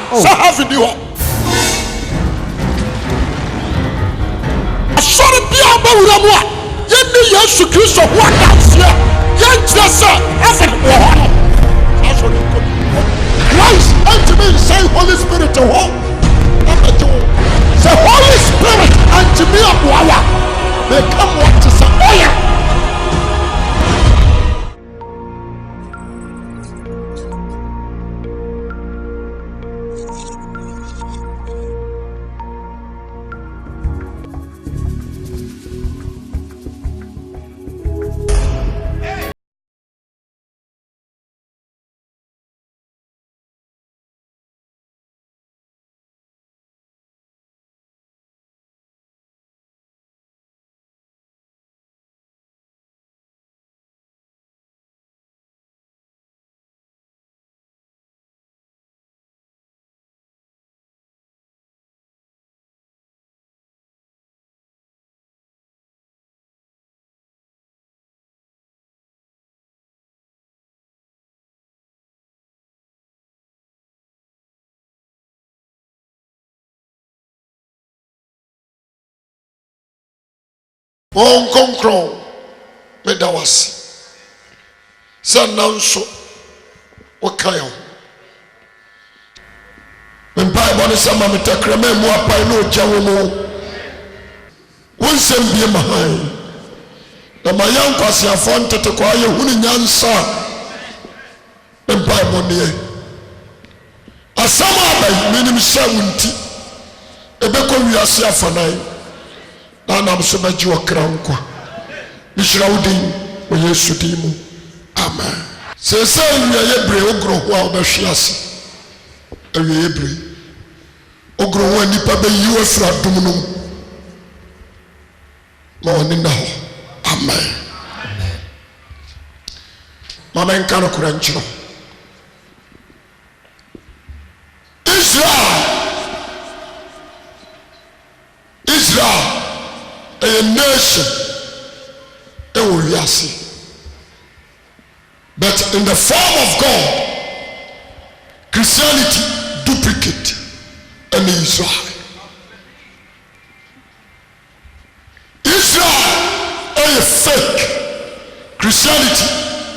So heaven you are. Sorry, be a Bawamwa. Yenny Yesu Christ of one dance here. Yen just heaven. That's what you could. Christ, unto me, say Holy Spirit to walk. The Holy Spirit unto me of Wawa. They come what to say, oh yeah. On concron, medawasi. Sananso, wakayo. Mpai boni sama mitakreme muapa ino jawomo. Wonsembie mahai. Na mayanko asiafonte te kwa ye huni nyansa. Mpai boni. Asama abai minimsha wunti. Ebeko wiase afanai. Na msoma jiwa krankwa nishraudin wa Yesu dimu amen. Sese ya yebre ogro ho obahwiase ewe yebre ogro ho nipa be yiwe fra dumnum ma woni na ho amen. Mama enkano kuranchiro Israel a nation but in the form of God, Christianity duplicate and Israel a fake, Christianity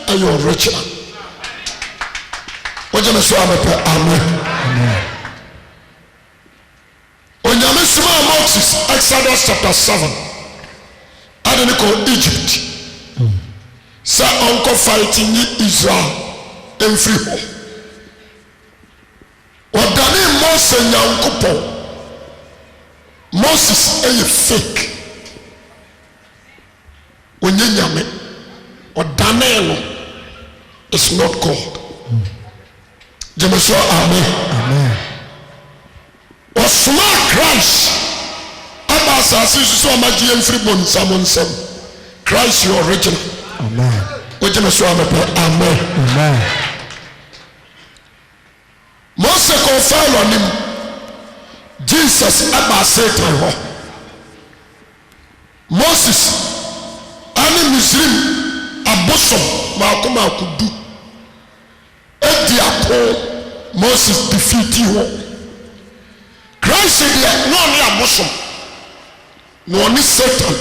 a original. What you say? Amen. Moses, Exodus chapter 7. I don't call Egypt. Say uncle fighting Israel in free home. What Daniel Moses Nyankupo? Moses is fake. When you nyame, or Daniel is not God. Jemeso amen. Amen. Or smart Christ. Abasa so much in free bone someone said. Christ your original. Amen. Amen. Amen. Moses confirmed on him. Jesus Abba Satan. Moses ani Muslim abosom makoma kudu. Ediapo Moses defeated him. Christ said no only abosom. No only Satan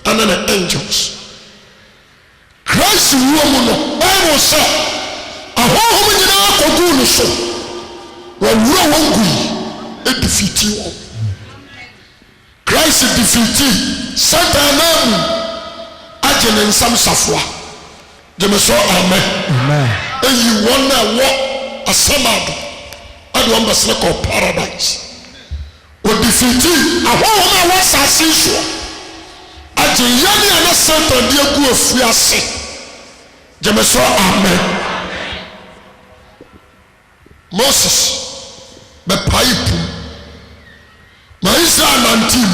and then the angels. Christ woman no Bible say ahoho nyina akogu no so wa wura wangu e defeat you. Christ defeat Satan am agene nsam safwa. Jemeso amen. Amen. And you wanna walk a samado adu ambassador called paradise. O defeat ahoho ma wasa sinso age yani ana Satan de agu afiase. Jemeso amen. Moses be pipe ma Israel nantim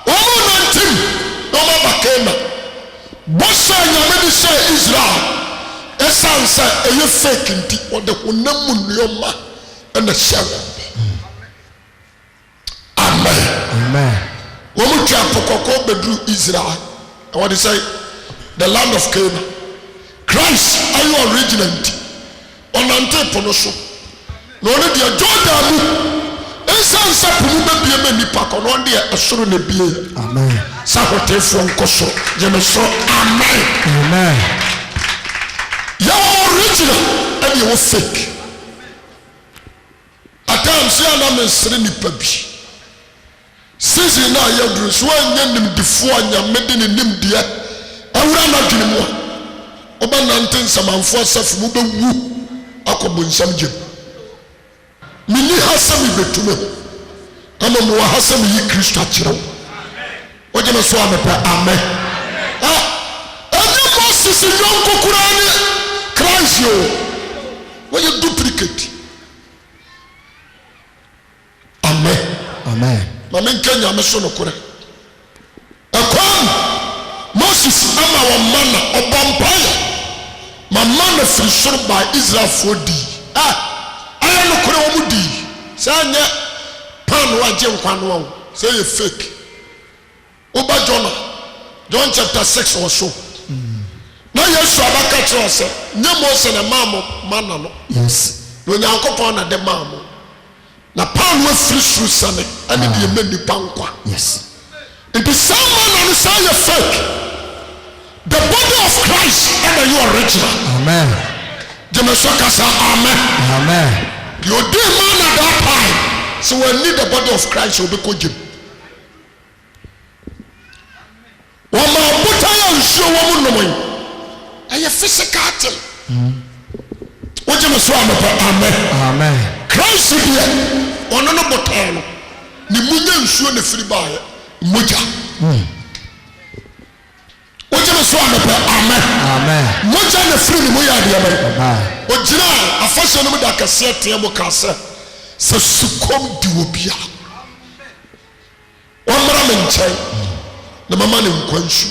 omo nantim no ma bakema bossa nyame de say Israel esansa eye fake nti o de honam nneoma na shawo. Amen. Amen. Womu twa pokoko bedru Israel and what they say the land of Canaan. Christ are you original onante ponoso no ne dia Jordan mu ensan sapu be bie ma nipa ko no de esoro na bie amen sahotefo nkoso je me so amen amen ya original and you fake at times ya na mesre nipa bi season na ya duru so anya nim defo anya mede ne nim de awura na dwene mu oba nante nsamanfo asafu mu be wu akobo nsam gye mini hasami betume ama mo hasami yi Kristo akirawo oje me so amepa amen anya Moses yonko kurani Christ yo when you duplicate amen amen mama nkanya me so no kure akwan Moses ama wa mana obampaya mama na frishur by Israel for di aya no kure wo mudi sanya pan wa je nkwan wo say you fake oba John chapter 6 or so na Yesu abaka kire se nye Moses na mamo mana no yes no nyankopon na de mamo na pan wa frishur sane ani de mani pankwa yes it is someone on say you fake the body of Christ and you original amen Demasokasa amen amen you dey man at that time so we need the body of Christ will be kojim wama buta ya nsuo wo mu nomo eye physical thing Demasokasa amen amen Christ dey ono no buta no ni munya nsuo na firi baaye moja so amen amen moja na free ni moya de amen ojira afashe no da kase tie mo kase se sukom di obia omra me nchai na mama ne nkwansu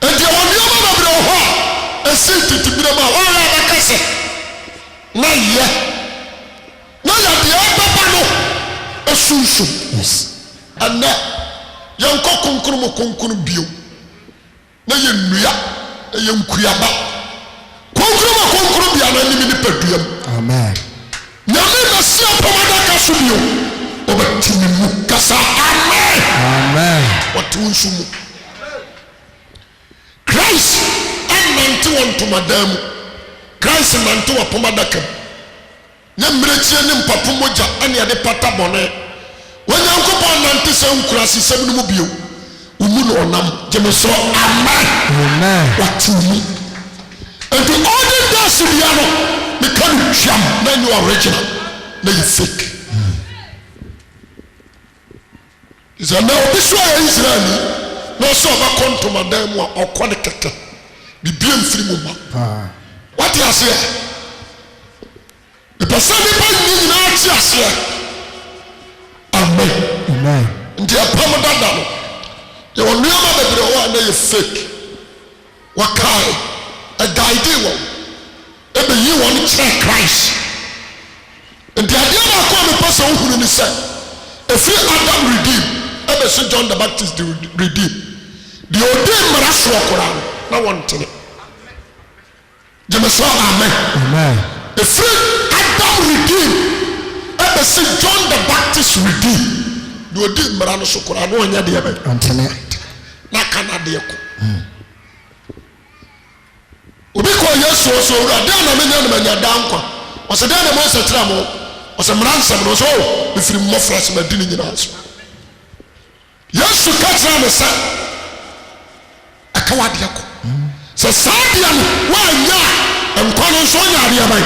enti oni ama na bro ho esi titibire ma o ya ba kase na ya de ababa no esunsu yes ana yanko konkuru bio na ye nnua ye nkuyaba konkro bia na ni ni paduam amen nyame na sia pomada ka so bio obetimi mu kasa amen amen watunsu mu Christ anante wonto madam Christ nante wa pomada ka na mmerechie ni mpapo moja ane ade pata bone wanyankopon nante se nkura sisem no mu bio umuno onam jemeso amen amen watumi and the order does biano me kan jam na you original na you fake is na obiso Israel no so ba konto madam wa okode keke bibie mfiri mu ma what you say the person be ni na ati ase amen amen ndi apamoda da no you will never be the one that you fake wakai a guide wo ebe you want to check Christ and the idea na ko me person who ni say if you Adam redeem ebe so John the Baptist redeem the ordain maraso okora na want it jemeso amen amen if you Adam redeem ebe so John the Baptist redeem do di mara no sokora no nya de ebe antene na kanade ko obi ko Yesu so ura de na menya no menya dankwa o se de na mo se tra mo o se mra nsam no so be firi mo fresh ma di ni nyina so Yesu ka tra me sa akawade ko se sadia no wa nya enkwa no so nya de ebe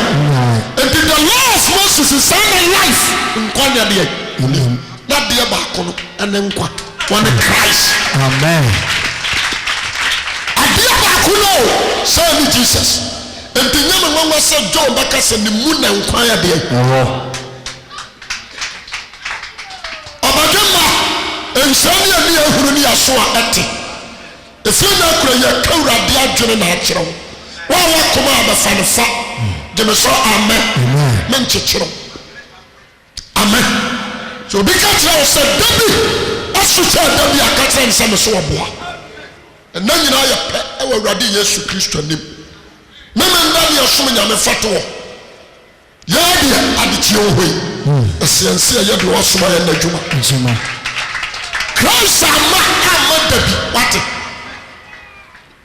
and the law of Moses is a life enkwa nya de na de ba ko no enkwa one Christ amen adia ba ko no say Jesus and the nyama nwa say John baka say ni mu na nkwa ya de obadema ensani ani ehuru ni aso a ete efi na kura ya kawra de adwene na akyerew wa koma abafa ne fa de me so amen men kyekyerew amen so bi ka tira o say dabi asucha dabi akatra nsa me so oboa na nyina ya pe e wa Awurade Yesu Kristo nim meme ndani asom nyame fato ya de adekyee wo hoi asiansi a yɛde wɔsoma yɛ n'adwuma Christ ama dabi wate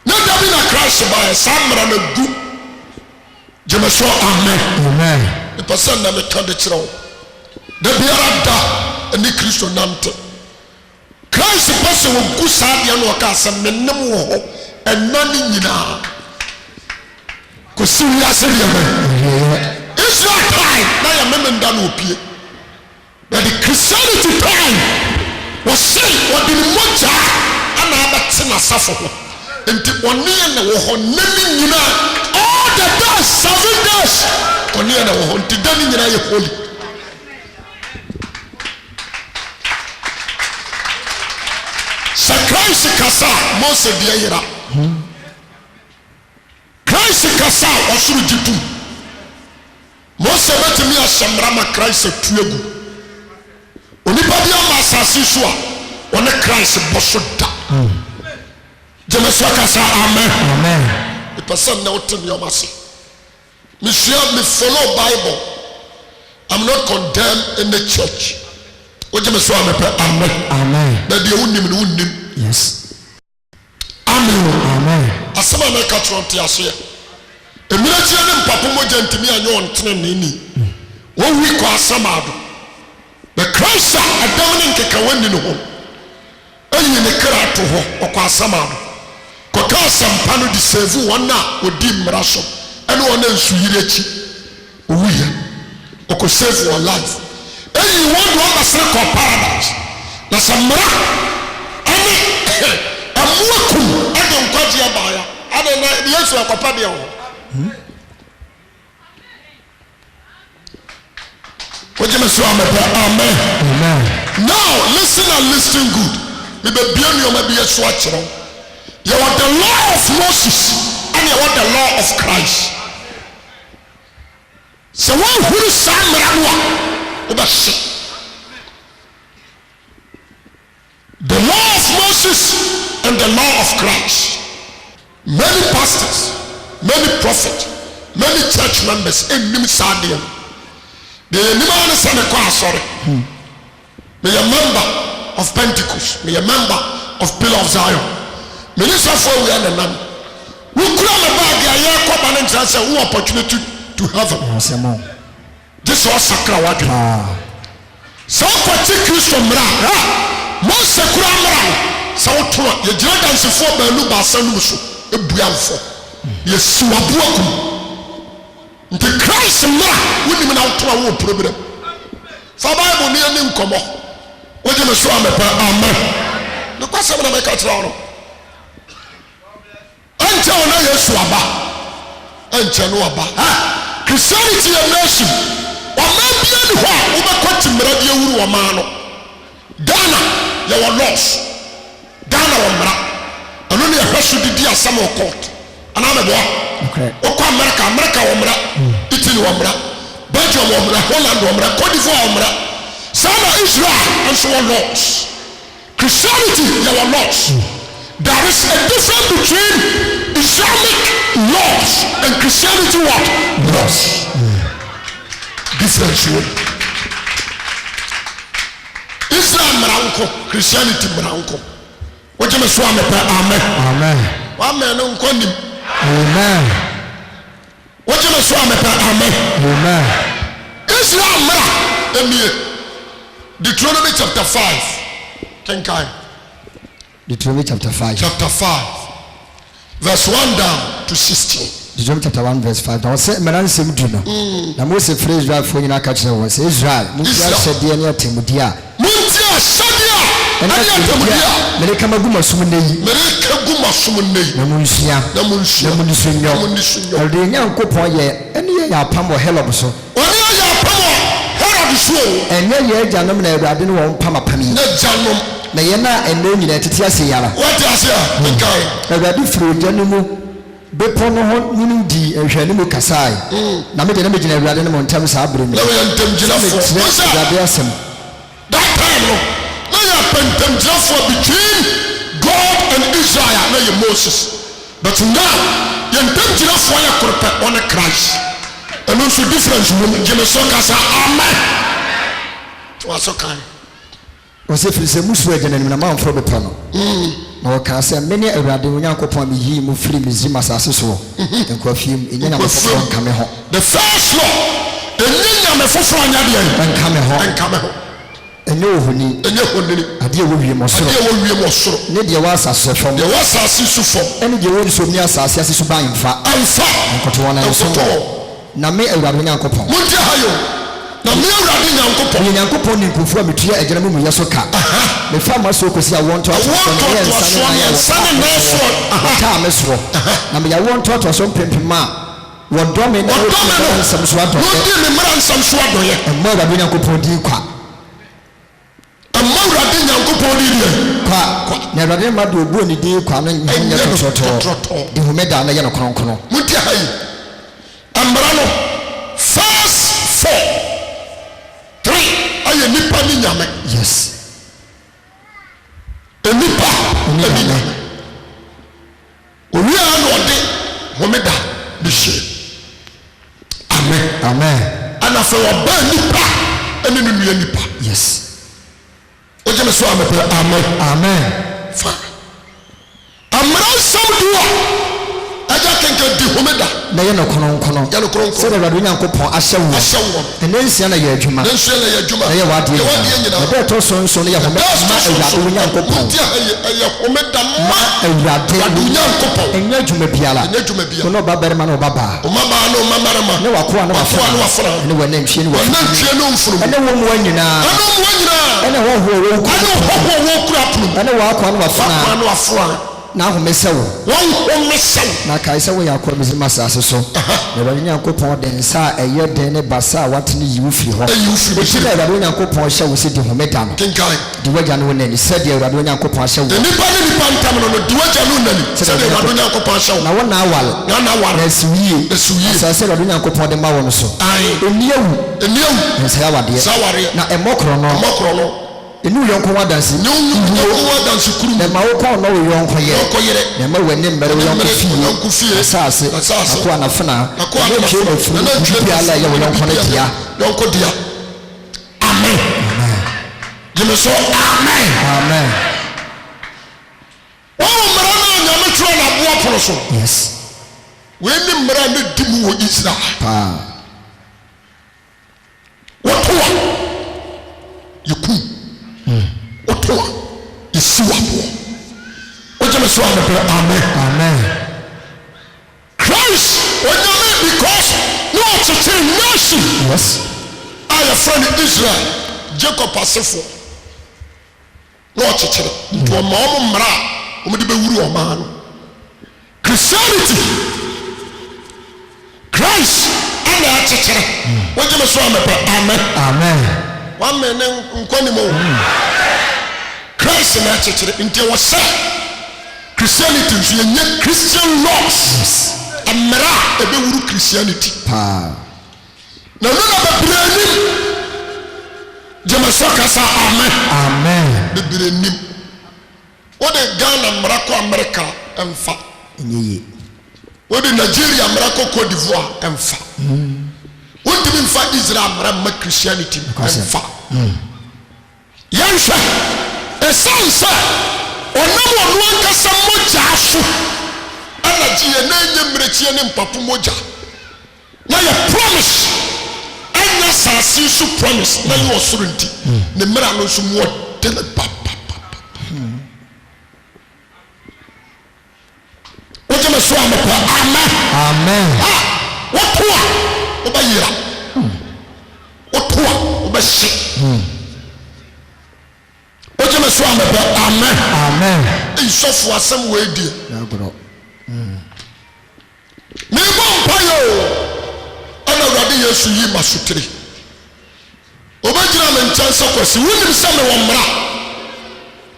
na dabi na Christ ba yɛ saa mmara na gu gyeme so amen epɛ sɛ na meka de kyerɛ wo da biara da ani Kristo nante Christ pɛ sɛ wɔgu saa deɛ no ɔka sɛ menem wɔ hɔ ɛna ne nyinaa kɔsi wiase deɛ mɛ Israel time na yɛ memenda no opie but the Christianity time wɔse wɔde ne mogya ana abɛte n'asafo ho nti ɔne yɛ na wɔ hɔ na ne nyinaa all the days 7 days ɔne yɛ na wɔ hɔ nti da ne nyinaa yɛ holy sɛ Christ kasa Mose deɛ yera Christ kasa ɔsoro gyitu Mose bɛtumi ahyɛ mmara ma Christ atu agu onipa bi ama asase so a ɔne Christ bɔ so da gyeme so kasa amen epɛ sɛ na wote nneɔma ase mesua me follow Bible I'm not condemned in the church wogyeme so a mepɛ amen na deɛ wonim ne wonnim yes amen asɛm a mɛka kyerɛ nte aseɛ mmerɛkyerɛ ne mpapo mogya ntimi anyɛ ɔntene ne ni wɔwi kɔ asɛm ado the Christ a adam ne nkeka wani ne ho ayi ne kra to hɔ ɔkɔ asɛm ado kɔka asɛmpa no de save wɔn a wɔdi mmara so ɛne wɔn a nsuyiri akyi ɔwuyɛ ɔkɔ save wɔn life ayi wɔn de wɔn bɛsere kɔ paradise na sɛ mmara ɛne ɛmoa kum ɛde nkwagye abaaya ade na Yesu akɔpa deɛ wɔ wogyeme so amen now listen and listen good mebɛbia nneɔma bi yɛ so akyerɛ yɛwɔ the law of Moses and yɛwɔ the law of Christ sɛ woahuru saa mmara no a wobɛhye the law of Moses and the law of Christ many pastors many prophets many church members ennim saa deɛ the animal is a sorry. Me a member of Pentecost, me a member of Pillar of Zion. Minister for we are the man. We could have a bag a year covenant and say who opportunity to heaven. This was Sakrawadi. So for Christ from Ra, most Sakura, so you dance for Beluba Sanuso, a Brianfo. Yes, Suabuaku. The Christ ma wouldn't out to our problem. For Bible near him come on. What you show me, amen. The question I make a trial. Until now, yes, until Christianity and nation. Or maybe anyone who got to Meradia Uruamano. Dana, you were lost. Dana Omra. And only a person did the Samuel court. Another boy. Okay. America Omra, Italy Omra, Belgium Omra, Holland Omra, Cote d'Ivoire Omra, Sama Israel and so on lost. Christianity, they were lost. There is a difference between Islamic laws and Christianity what? Laws. Difference. Islam Branco, Christianity Branco. What you must want me amen. Amen. One man on condemn. Amen. What you must want me amen. Amen. Islam Deuteronomy chapter 5. Kenkai. Deuteronomy chapter 5. Chapter 5. Verse 1 down to 16. Deuteronomy chapter 1 verse 5. Now say Meran sem du no. Na Moses frɛ Israel fo nyina ka kyerɛ wɔn sɛ Israel, muntia hyɛdeɛ ne atemudia. Muntia hyɛdeɛ ne atemudia. Mere kama gu masum ne yi. Mere ka gu masum ne yi. Na munsua. Na munsunyo. Ɔde Nyankopɔn yɛ ɛne yɛ apam wɔ Helab so. Ɔne yɛ apam wɔ Helab so. Ɛnyɛ yɛ agyanom na Awurade ne wɔn pam apam yi. Na gyanom. Na yɛ na ɛnɛ nyina tete ase yara. Wɔte ase a. Nkai. Awurade firi ogya no mu. Bepɔ no ho nyini di nhwɛne mu kasae. Na me de na me gyina Awurade ne mo ntam saa bere mu. Na yɛ ntamgyinafo. Awurade asɛm. That time no. Na yɛ ntamgyinafo between God and Israel na yɛ Moses. But now yɛ ntamgyinafo yɛ korpɛ on Christ. ɛno nso difference wɔ gyeme so kasa amen to aso kan ɔsɛ firi sɛ musuo agya n'anim na mamforo bepɔ no na wɔkaa sɛ mene awurade onyankopɔn a meyii mu firi misrim asase so nkurɔfie mu ɛnyɛ nyame foforɔ nka me ho the first law ɛnyɛ nyame foforɔ anya deɛ nka me ho ɛnyɛ ohoni adeɛ wɔ wiem ɔsoro ne deɛ wɔ asase fam so fam ɛne deɛ wɔ nsuo ne asase ase so ban mfa nkoto wɔn nso na me awurade onyankopɔn monte ha yo na me awurade nyankopɔn me nyankopɔn ne nkufu a metua agyina mu yɛ so ka me fa ma so kosi a wɔn to aso taa me soro na me ya wɔn to aso mpempem a wɔdɔ me na wɔdɔ nsɛm so adɔ yɛ ɛmma awurade nyankopɔn di kwa awurade nyankopɔn di yɛ kwa na awurade ma de obuo ne di kwa no nyɛ tɔtɔtɔ de homeda na yɛ no kronkron monte ha yi amara no first 4 3 ayɛ nipa ni nyame yes nipa ni nyame owia na ɔde homeda de hyɛ amen ana fɛ ɔba nipa ɛne ne nua nipa yes oje me so amepɛ amen fa amara nsɛm do a agya kenka di homeda na yɛ no kronkron sɛ de awurade nyankopɔn ahyɛ wo ɛnɛ nsia na yɛ adwuma na yɛ wadeɛ nyina na dɛ ɛtɔ so nso no yɛ homeda ma awurade nyankopɔn ɛyɛ homeda ma awurade nyankopɔn ɛnyɛ adwuma biara wɔn ɔba barima na ɔba baa ne wakoa na wafra ne wɔnantwie ne wɔfunu ɛne wɔn mu nyinaa ɛne wɔhoɔ wɔ kura pono ɛne wɔakoa na wafra na ahomesɛ wo na kae sɛ woyɛ akɔ misrim asase so na awurade nyankopɔn de nsa a ɛyɛ den ne basa a watene yi wo firi hɔ ɛkyiri a awurade nyankopɔn hyɛ wo sɛ di homeda no de wagya no wo nani sɛdeɛ awurade nyankopɔn ahyɛ wo na wo na awale na asi wie asɛ sɛ awurade nyankopɔn de ma wo no so ɛni awu nsɛe awadeɛ na ɛmmɔkorɔ no enu yɔnko wadansi kuru na ma wo kɔn na wo yɔnko yɛ na ma wɔ ne mbɛrɛ wo yɔnko fie asase akɔ anafena na twe na furu bi ala yɛ wo yɔnko ne tia yɔnko dia amen jeme so amen wɔn mmara na nyame twerɛ na aboa poro so yes wɔn ni mmara ne di mu wɔ Israel wɔtoa yɛkum otoa yesiwaboɔ wogyeme so amepɛ amen Christ onyame because ne ɔkyekyere nation a yɛfrɛ no Israel Jacob asefoɔ ne ɔkyekyere nti ɔma ɔmo mmara a ɔmode bɛwuru ɔmaa no Christianity Christ ana akyekyere wogyeme so amepɛ amen wame ne nkwanimo Christ na akyekyere nti wɔ sɛ Christianity nso yɛnyɛ Christian laws amara ɛbɛwuru Christianity na no na bebree nim gyeme so kasa amen bebree nim wode Ghana mmara kɔ America ɛmfa wode Nigeria mmara kɔ Cote d'Ivoire ɛmfa wotumi mfa Israel mmara mma Christianity ɛmfa yɛnhwɛ ɛsan sɛ ɔnam ɔno ankasa mogya so ana gyeɛ na ɛnyɛ mmerɛkyie ne mpapo mogya na yɛ promise ɛnyɛ asase so promise na yɛ ɔsoro nti ne mmerɛ no nso mu ɔdene wogyeme so amepɛ amen wotoa wobɛyera wotoa wobɛhye wogyeme so amepɛ amen nsɔfo asɛm wɔadie mebɔ mpayɛ o ɛna Awurade Yesu yi ma sotere obɛgyina me nkyɛn sɛ kwasi wonim sɛ mewɔ mmara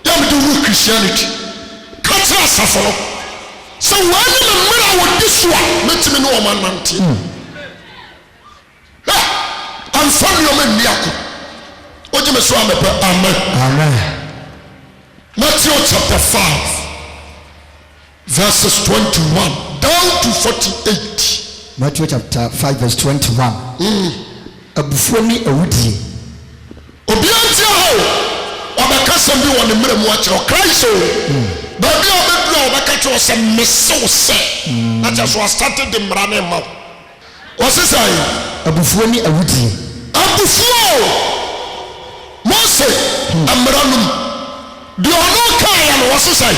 yɛ mede wuru Christianity ka kyerɛ asafo no sɛ wɔane me mmara a wɔdi so a mɛtumi ne wɔma nante amfa nneɔma nni ako wogyeme so amepɛ amen Matthew chapter 5 verses 21 down to 48 Matthew chapter 5 verse 21. Abufuo ni awudie. Obiantia ho. Obeka sem bi won mmere mu akere Christ o. Ba bi obedura obeka che o se mesew se. Na cha so started the mrane ma. O se sai abufuo ni awudie. Abufuo. Mose amranum. Di ono kai ya no se sai.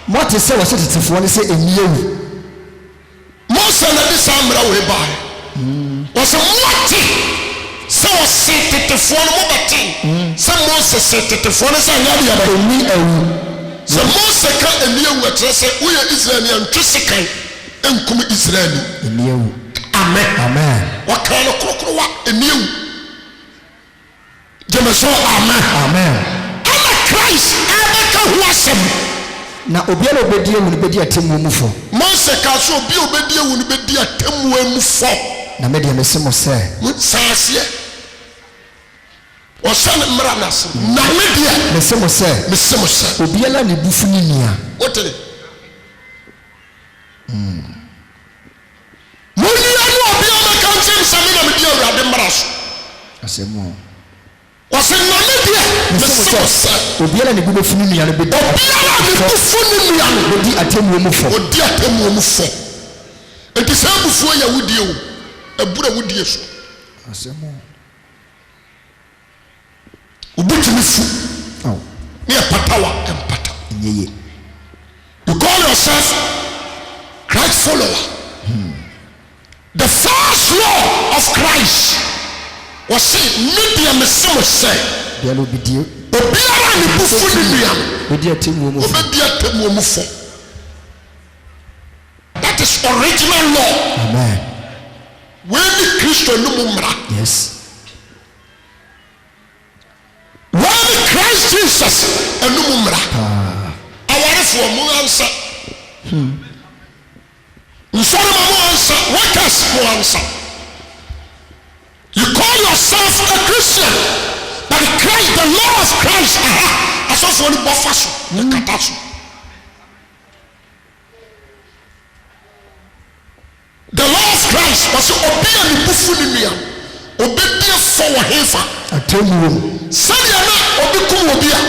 Mo te se wo se tetefuo ni se eniyewu. Mose na di samra we ba. O se mwati. So tetefuo no mo beti. Se Mose se tetefuo no se anya dia ba eni awu. Se Mose ka eni awu akyere se wo ye Israel ya ntwesikan enkum Israel eni awu. Amen. Amen. Wa kan no krokro wa eni awu. Jemeso amen. Amen. Ana Christ abeka hu asem. Na obiara obedi ewu ni bedi atemu mufo. Mose ka so obi obedi ewu ni bedi atemu mufo. Na me de mesemo se. Mutsasie. O san mranas. Na me de mesemo se. Obiara ni bufu ni nia. Otere. Munia no obiara ka nsem sami na me de awurade mraso. Asemo. Wase na me de mesemo se. Obiara ni bufu ni nia no bedi. Obiara ni bufu ni nia no bedi atemu mufo. Odi atemu mufo. Enti sa bufu ya wudie o. Ebura wudie so. Asemo. Ubutimi fu. Oh. Ni patawa empata. Yeye. You call yourself Christ follower. The first law of Christ was say media mesemo say. Bialo bidie. Obiara ni bufu ni nua. Bedi atemu mufo. Obedi atemu mufo. That is original law. Amen. When the Christian no mumra. Yes. When the Christ Jesus and no mumra. Aware for mo ansa. Nsoro mo ansa, workers mo ansa. You call yourself a Christian, but the law of Christ, as of one buffer, the katasu. The law of Christ was obedient to Fulimia, obedient for Hefa. I tell you, Sanyana obikum obia,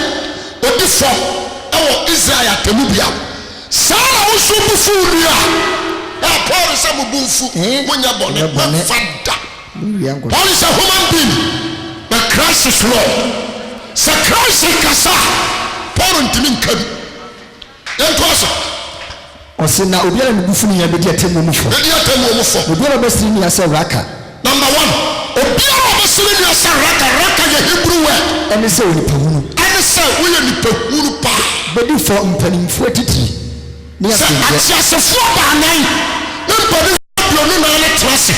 obi for our Israel Temubia. Sarah also bufulia. Paul is a mubufu, when you're born, Fada. Paul is a human being, but Christ is Lord. So Christ is Kasa, Paul and Timin Kabi. Then Tosa. Osina obiara ni bufu ni yabedi atemu mufo. Bedi atemu mufo. Obiara besiri ni asa raka. Number 1. Obiara besiri ni asa raka ye Hebrew word. Ene se oni pahunu. Ene se wo ye ni pahunu pa. Bedi for mpanimfo atiti. Ni asa nje. Ati asefo ba nan. Na mpani bio no na ale trase.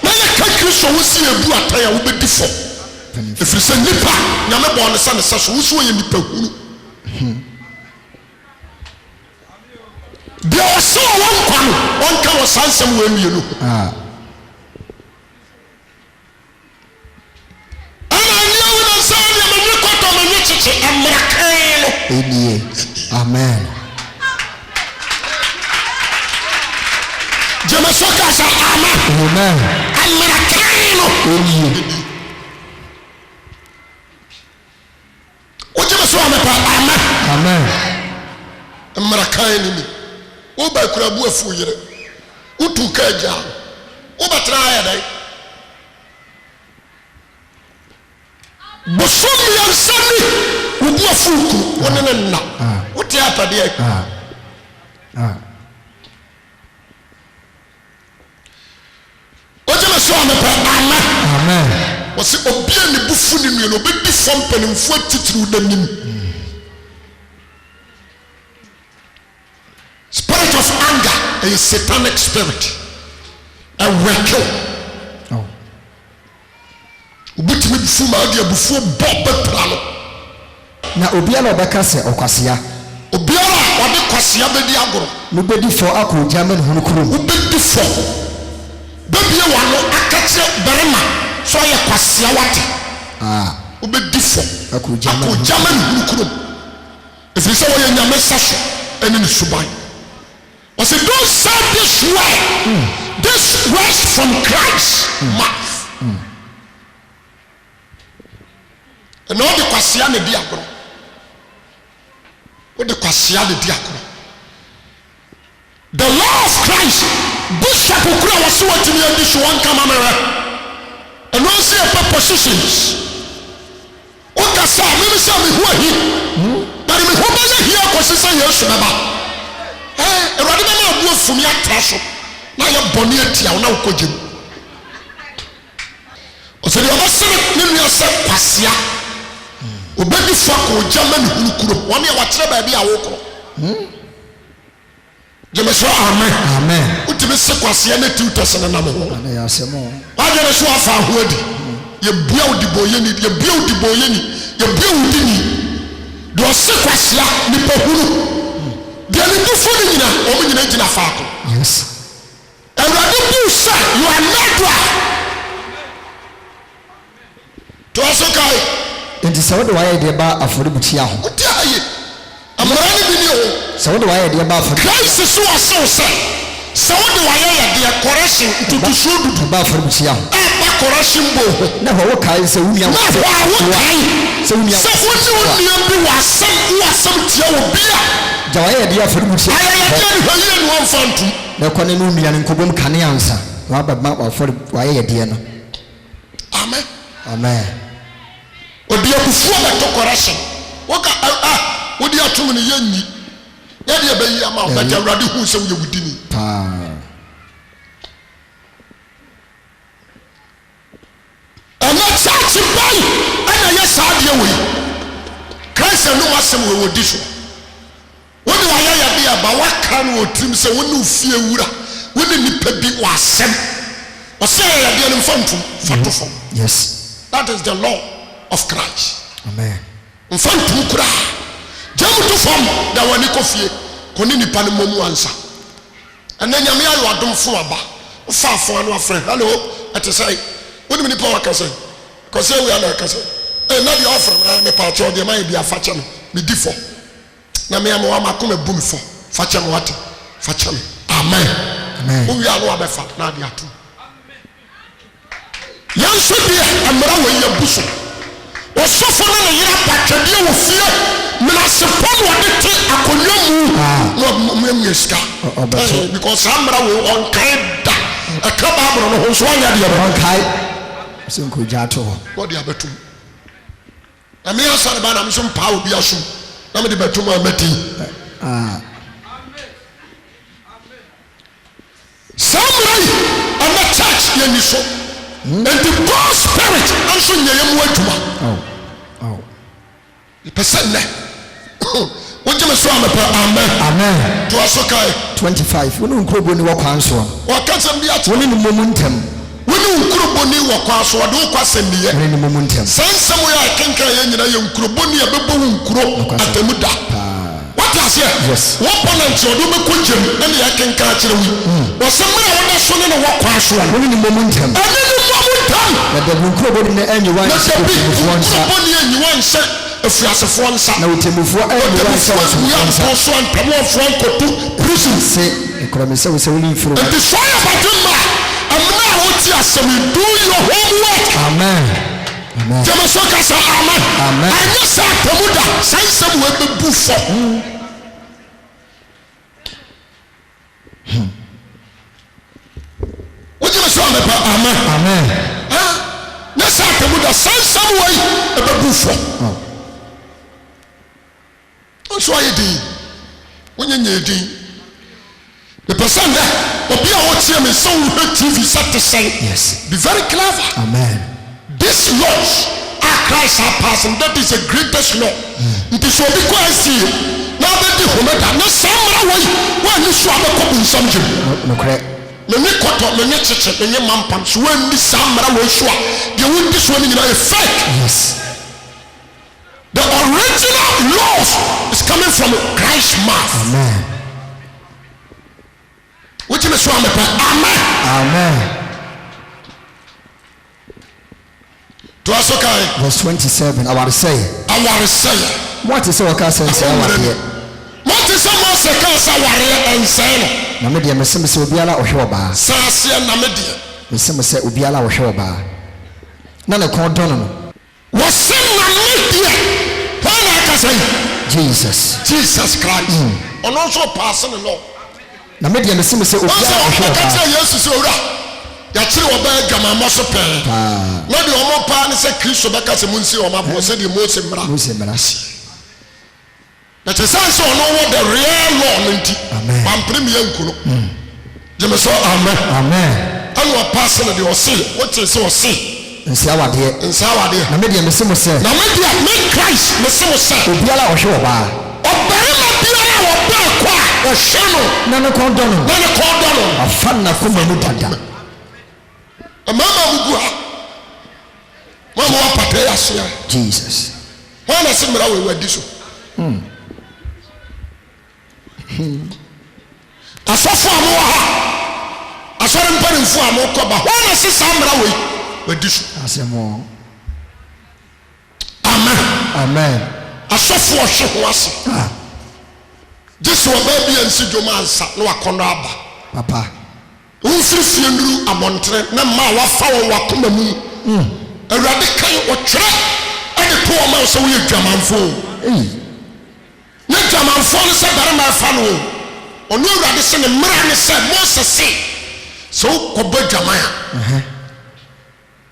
Na ye ka Kristo wo si ebu ataya wo bedi fo. Efiri se nipa nyame bo ne sa ne sa so wo so ye ni pahunu. There was so one can was handsome when you know. Amen. Jemasoka sa amen. Amen. Amen. Amen. Amen. Amen. Oba kurabu afu yire utu kaja oba traya dai bosomi yansani ubu afu ku wonene na wote apade ojema so amepa amen wose obia ne bufu ni nuo obedi fom panimfo titiri udanim spirit of anger is a satanic spirit and working. Oh. Ubutimi bufu ma adi bufu bobe prano. Na obiara obeka se okwasia. Obiara wade kwasia bedi agoro. No bedi for akọ German hunu kurom. Ubedi for. Bebie wano akache berema so ye kwasia wate. Ubedi for. Akọ German hunu kurom. If say wo ye nyame saso ene ni suban. I said, don't serve this way. this words from Christ's mouth. And all the kwasia ne di agro. What the kwasia ne di agro. The law of Christ, Bishop Okura was what in your dish one camera. And also a positions. Oka sa me say me who he. But me who be here position yes baba. Erade me na abu fumi atraso. Na ye boni atia na ukogem. O se de obase me nua se kwasia. Obedi fa ko jama ne hurukuro. Won e wa kire ba bi awokro. Jemeso amen. Amen. Utime se kwasia na tutos na namo. Na ya semo. Wa jere so afa hoadi. Ye bua odiboye ni, ye bua odiboye ni, ye bua odini. Do se kwasia ni pohuru. De ni bufo ni nyina, o nyina gina faako. Yes. Ewrade bu say you are not right. To asokai. Enti se wode waye de ba afoributia ho. Oti aye. Amara ni bi ni o. Se wode waye de ba afoributia. Christ so aso say. Se wode waye ya de correction to show du ba afoributia ho. Correction bo. Na ho kai se wunia. Na ho kai. Se wunia. Se wunia bi wasam tia wo bia. Ja waye de afoributia. Aye ya de hoye no amfantu. Na kone no nua ne nkobom kane ansa. Wa ba ma afori waye de no. Amen. Amen. Odi abufu abeto correction. Woka wodi atum ne yanyi. Ya de be yi ama ba Awurade hu se wo ye wudini. And not such a boy, and I yes, I deal with Christ and no awesome will do so. What do I be about? What can we trim say when you fear Ura? When the Nipebi was sent or say I did in front. Yes, that is the law of Christ. Amen. In front of Kura, Jam to form that one Nicofie, Conini Panamomu answer. And then Yamia, you are done for a bar. Far for one friend. Hello, at the side. What do you mean power can say? Because we are like I say. Hey, not the offer. I'm a part of the mind be a fatchan. Me differ. Now me am a come a boom for. Fatchan what? Fatchan. Amen. Amen. We are no other fat. Now they are two. Young should be a mother when you're bushel. Or so for a year back to deal with fear. Me I suppose what they take a conyomu. Because I'm on kind. A come out on the whole swine at the other. Sinko jato. What do you have to? I mean, I'm some power be a shoe. I'm the better meti. Somebody on the church in the show. And the God spirit also near him went to Oh. The person there. What you say? Amen. Amen. To us, okay. 25. We don't go to work on so. What can some be at one in the momentum? We don't go to work on so. I don't question the in the momentum. Send somewhere I can carry in your Kroboni, a baboon crow at the Muda. What is here? Yes. What on so do me could and I can catch you. Or somewhere I want to show in a walk on so. One in the momentum. And then the momentum. But the Kroboni in the end, you want to be one set. If you are a phone, now we move for everyone. We are also on Pamo Franco to prison. Say, Economist was only for the fire by Juma. I'm now what you are saying. Do your homework. Amen. Amen. Jamasoka say amen. Amen. I just said Tamuda. Say some way to buffer. What you say? Amen. Amen. Let's say Tamuda. Say some way to buffer. So I did when you need the person that will be our team is so TV set to say yes. Be very clever. Amen. These laws are Christ are passing. That is the greatest law. It is what we quite see. Now that the home that no summer way when you swap a cup in some gym. No correct. When you cut up when you check when you man pumps when this summer way swap you win this one in a fake. Yes. The original laws is coming from Christ's mouth. Amen. Which is what amen. Amen. To us, okay. Verse 27. I want to say. What is our cousin? What is our cousin? What is someone say? Cancer warrior and say. na me de mesem se obiara ohwe oba saase na me de mesem se obiara ohwe oba na ne kon don no wɔsem na me de hana akasai Jesus Christ ono so pass no no na me de mesem se obiara ohwe oba akasai Jesus se owura ya kire oba adwamamɔ so pɛ na de ɔmo pa ne sɛ Kristo bɛka sɛ munsi ɔmo abo sɛ de Mose mmra na te san so ono wo the real law nti pampre me yankuno jeme so amen anu pass no de ɔse wote sɛ ɔse nsiawade na me de mesem se na me de me Christ mesem se obiara ohwe oba ɔbarima biara wɔba kwa ɔhwe no na ne kon don no afa na koma mu dada mama bugu ha mama wa pata ya so Jesus wana se mra we wadi so asofo amo ha asore mpanimfo amo koba wana se samra we wadi so asemo amen asofo ohwe ho ase jesu oba bia nsi dwoma ansa na wakono aba papa unfirifie nduru amontre na ma wafa won wakoma mu awurade kan wotwere ade to o ma so wo yadwamanfo ne dwamanfo no se barama afa no ono awurade se ne mra ne se Moses se so ko badwaman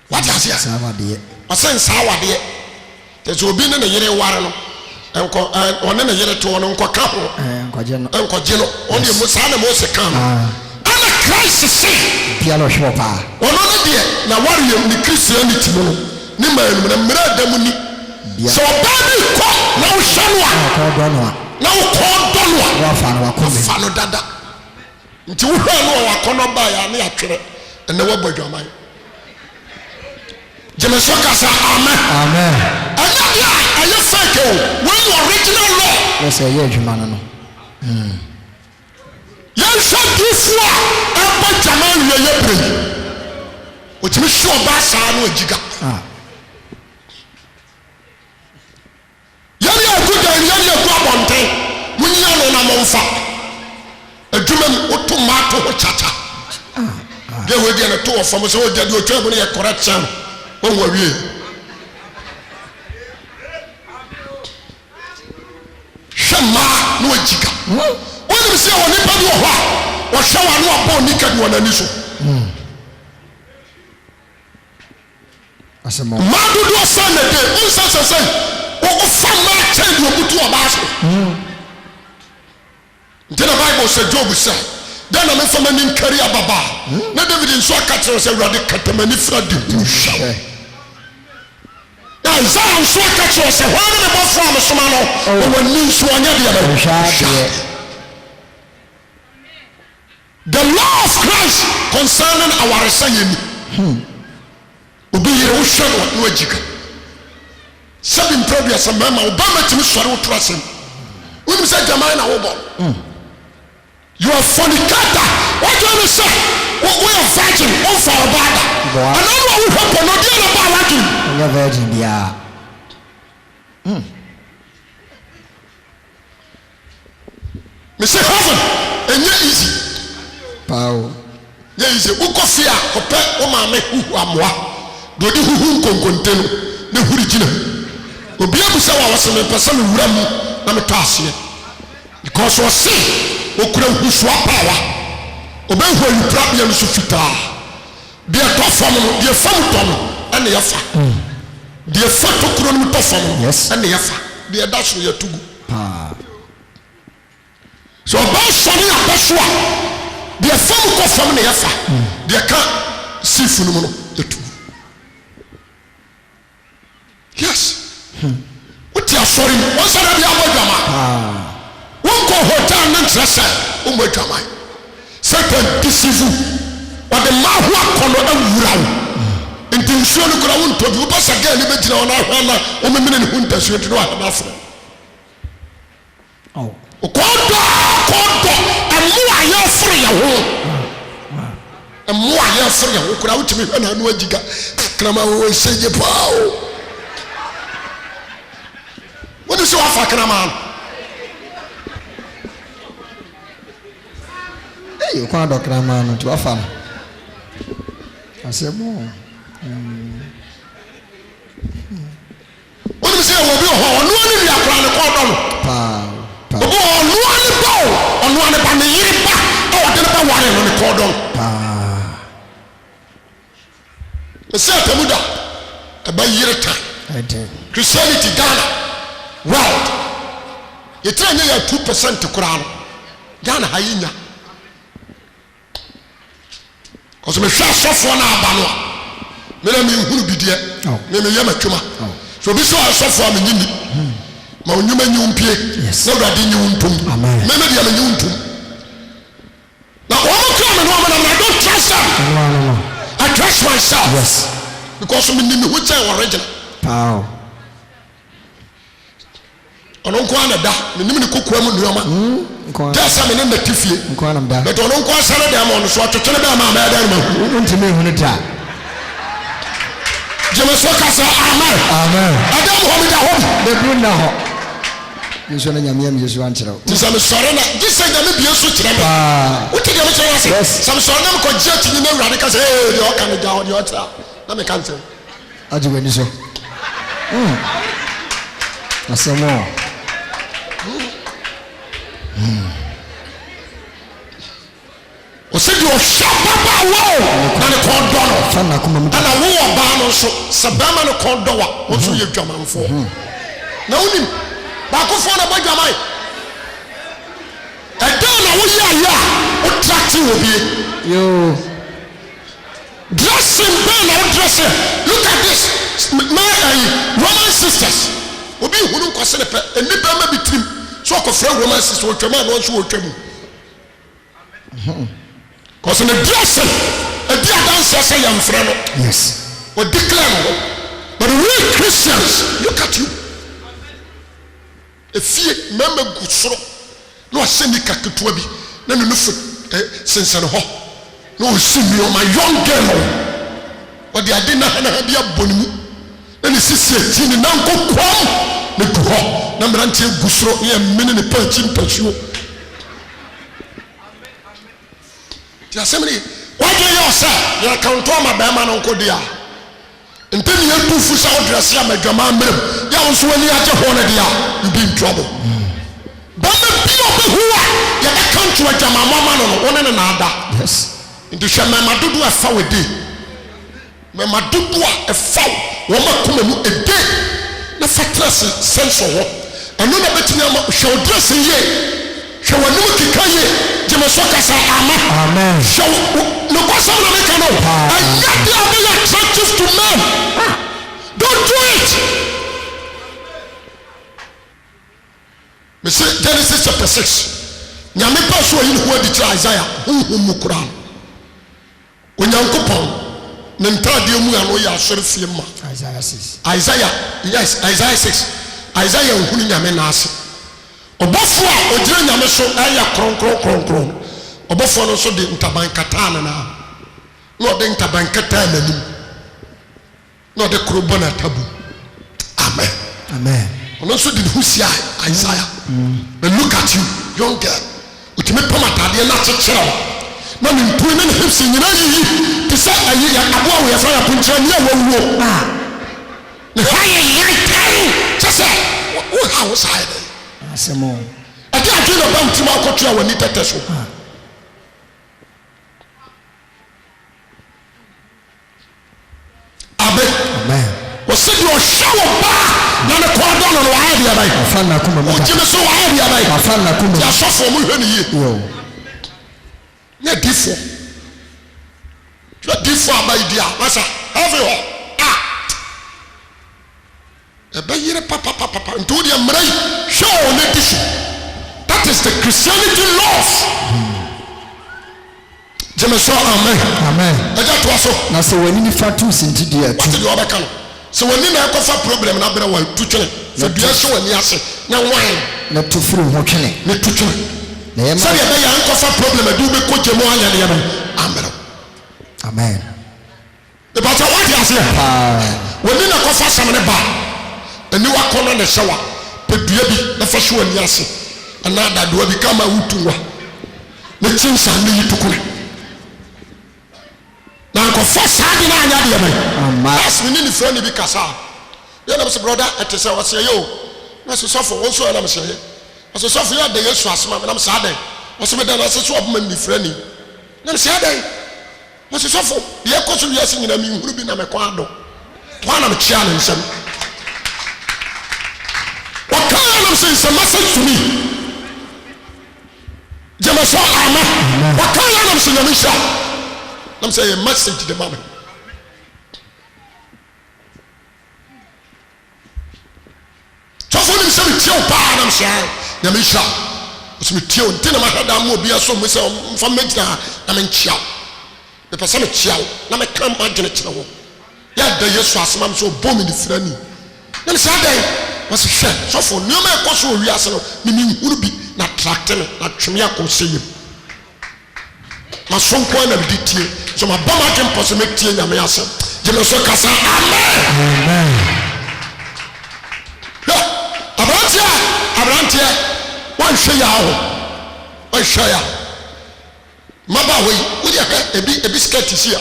what does ya sawade asen sawade te obi ne yere ware no enko one ne yere to no enko ka ho enko je no on ye Musa na Moses kan Christ say piano shopa ono no de na warrior ni Christianity no ni manu na mra damuni so baby ko na wo hwanwa na wo ko donwa wa fa no wa fa no dada nti wo hwa no wa kono ba ya na ya twere na wo badwaman jeme so ka sa amen ana dia aye fake o when the original law yes aye adwuma no yansa difua aba jaman ye yebre otimi sho ba saa no agiga yari aguda yari agu abonten munya no na monfa adwuma otomato ho chacha de we de na to ofam so o de otwa mu ne correction on wa wie shama no agiga wọ́n sẹ́ wọ́n nípa bí ọ̀họ́ wọ́n ṣẹ́ wọ́n àwọn abọ́ ní kẹ́ni wọn ní so. Mmaa dúdú ọ̀sán nà dé ń sẹ́sẹ̀sẹ̀ wọ́n fa mmaa kyẹ́n ní òkútu ọ̀bá so. Ntẹ́ na Bible sẹ́ Job sẹ́ dẹ́ na mi fẹ́ mi ní nkẹ́rì ababa na David nso akakyerɛ sɛ Awurade katamani fira di bu hyɛ. Isaiah nso akakyerɛ sɛ wɔn ne bɔ fún amesoma no wɔn ni nso ɔnyɛ deɛ bɛ. The law of Christ concerning our saying obi yere wo hwe no agika sabi mprodua sa mama obama timi sɔre wo trasem wonim sɛ jaman na wo bɔ you are fornicator what do you say we are virgin on for bada and all we hope no dia na ba virgin we are virgin bia me say heaven enye easy pao ye ise ukofi a opɛ o ma me huhu amoa do di huhu nkonkonte no ne huri gina obi abusa wa wase me pese me wura mu na me taase because o se okura husu apawa obehu ayupra bia no so fitaa bia to fam no bia fam to no ene ya fa bia fa to kuro no to fam no ene ya fa bia da so ya tugu so ba so ne abaso a bia fam ko fam ne ya fa bia ka sifu no no etu yes what you sorry what's that bia bodwama won ko hotel na ntrese o bodwama Satan deceive or the man who akono awura wo nti nsuo no kura won tobi wo pasa ga ni begina wona hwa na o memene ne hunta suo ti no ha na fo kodo amu aye fere ya ho amu aye fere ya ho kura wotimi hwa na anu agiga krama wo seje pao wodi so afa krama kwa dokra ma no to afa no asemo Oni se wo bi ho onu ani wi akra ne ko do no pa onu ani ba onu ani ba ne yiri ba o de ne ba ware no ne ko do se atamuda e ba yiri ta Christianity Ghana world yetranya ya 2% kura no Ghana hayinya koso me hwa sofo na aba no me na me huru bidie me me yama twuma so bi so asofo am nyini ma onyuma nyumpie na wrade nyuntum me me dia me nyuntum na o ko me no na I don't trust them I trust myself because me nimi hu chen original ono ko ana da me nimi ne kokua mu nuoma just me ne natifie but ono ko asare da ma ono so atwetwe da ma ma da ma ntime hu ne da Jemeso kasa amen Adam ho me da ho de bruna ho Yesu na nyame Yesu ankyerɛ ti sam sɔre na di sɛ nyame bie so kyerɛ me wote de me kyerɛ ase sam sɔre na me kɔ gye tinyi na wurade kasa de ɔka me da ho de ɔtra na me kan sɛ agye wani so asɛmɔ Ose di o shababa wo na ne kon do no fa na kuma mu ana wo oba no so sabama ne kon do wa o so ye dwamanfo na unim ba ko fo na ba dwaman e do na wo ya o tracti wo bie yo dressing be na o dressing look at this my Roman sisters obi hunu kwase ne pe eni ba ma bitrim so ko fra Roman sisters o twama no so o twamu Because in the dressing, a dear dancer say I'm friend. Yes. Or declare. But we Christians, look at you. If you remember good so, no send me kakituabi, no no since and ho. No see me on my young girl. But the idea na be a bonimu. Then you see in now go kwam. Me go ho. Na mrantie gusro e mene ne pachim pachuo. The assembly, what do you say? You can't tell my bama no kodia. Until you do fusa dress ya majama mem. Ya unso ni aje hone dia, you be in trouble. But the people who are ya can't to a jama mama no one and another. Yes. Into shama madudu a fa we day. Me madudu a fa wo ma kuma mu a day. Na fatress sense ho. Anu na betini am show dress ye. Show anu kikaye. Jemeso kasa amen. Show no kwasa na make no. And yet they are being attractive to men. Don't do it. Me say Genesis chapter 6. Nyame pa so yin ho adi tira Isaiah. Mu Quran. Onyankopon ne ntade mu ya no ya asore fie ma. Isaiah 6. Isaiah 6. Isaiah hunu nyame na ase. Obofo a ogyina nyame so aya kronkron obofo no so de ntaban kata na no de ntaban kata na nim no de krobona tabu amen ono so de husia Isaiah but look at you young girl utime pamatade na chechero na me mpu na hips nyina yi ti sa ayi ya abo we fa ya punche ni awuo ne haye yi kai chese wo ha wo sai asemo ati akino ba mtima akotu a wani tete so amen o se di o shawo ba na ne ko do no wa dia bai fa na kuma mu o jime so wa dia bai fa na kuma ya sofo mu hwe ni yi yo na difo abai dia masa have ho ebe yire papa nto dia mrai show na disu. That is the Christianity laws. Jemeso amen. Eja to aso. Na se wani ni fatu sinti dia tu. What do you obeka no? Se wani na ekofa problem na bere wa tu twene. Se dua so wani ase na wan na to furu ho twene. Na tu twene. Na yema. Se be ya ekofa problem adu be ko jemo anya ne yema. Amen. The battle what you say? Wani na kofa samne ba. Eni wa kono ne hyewa. Pedua bi na fa hyewa ni ase. Anada do bi kama utuwa ne chinsa ne yitukune na ko fosa de na anya de me as me ni friend bi kasa ya na say brother etese o say yo na so sofo won so na me say o so sofo ya de Yesu asema na me say adan o so me da na say so obama ni friend ni na me say adan o so sofo de e ko so wiase nyina me huru bi na me kwa do to na me chia na nsem what kind of say is a message to me Jemaso amen. What kind of say Yamisha? I'm saying a message to the mama. So for them say tell pa I'm saying Yamisha. So me tell tell my head am obi aso me say from me na me chia. The person me chia na me come agene kire wo. Ya da Yesu asema so bom ni frani. Na me say dan was share so for no me ko so wi ase no me huru bi na tractor na tweme akoseyim ma sonko na bitie so ma ba ma kem pose metie nyame ase je me so kasa amen abrantia wan hwe ya ho wan hwe ya maba we wo dia ka ebi skirt si a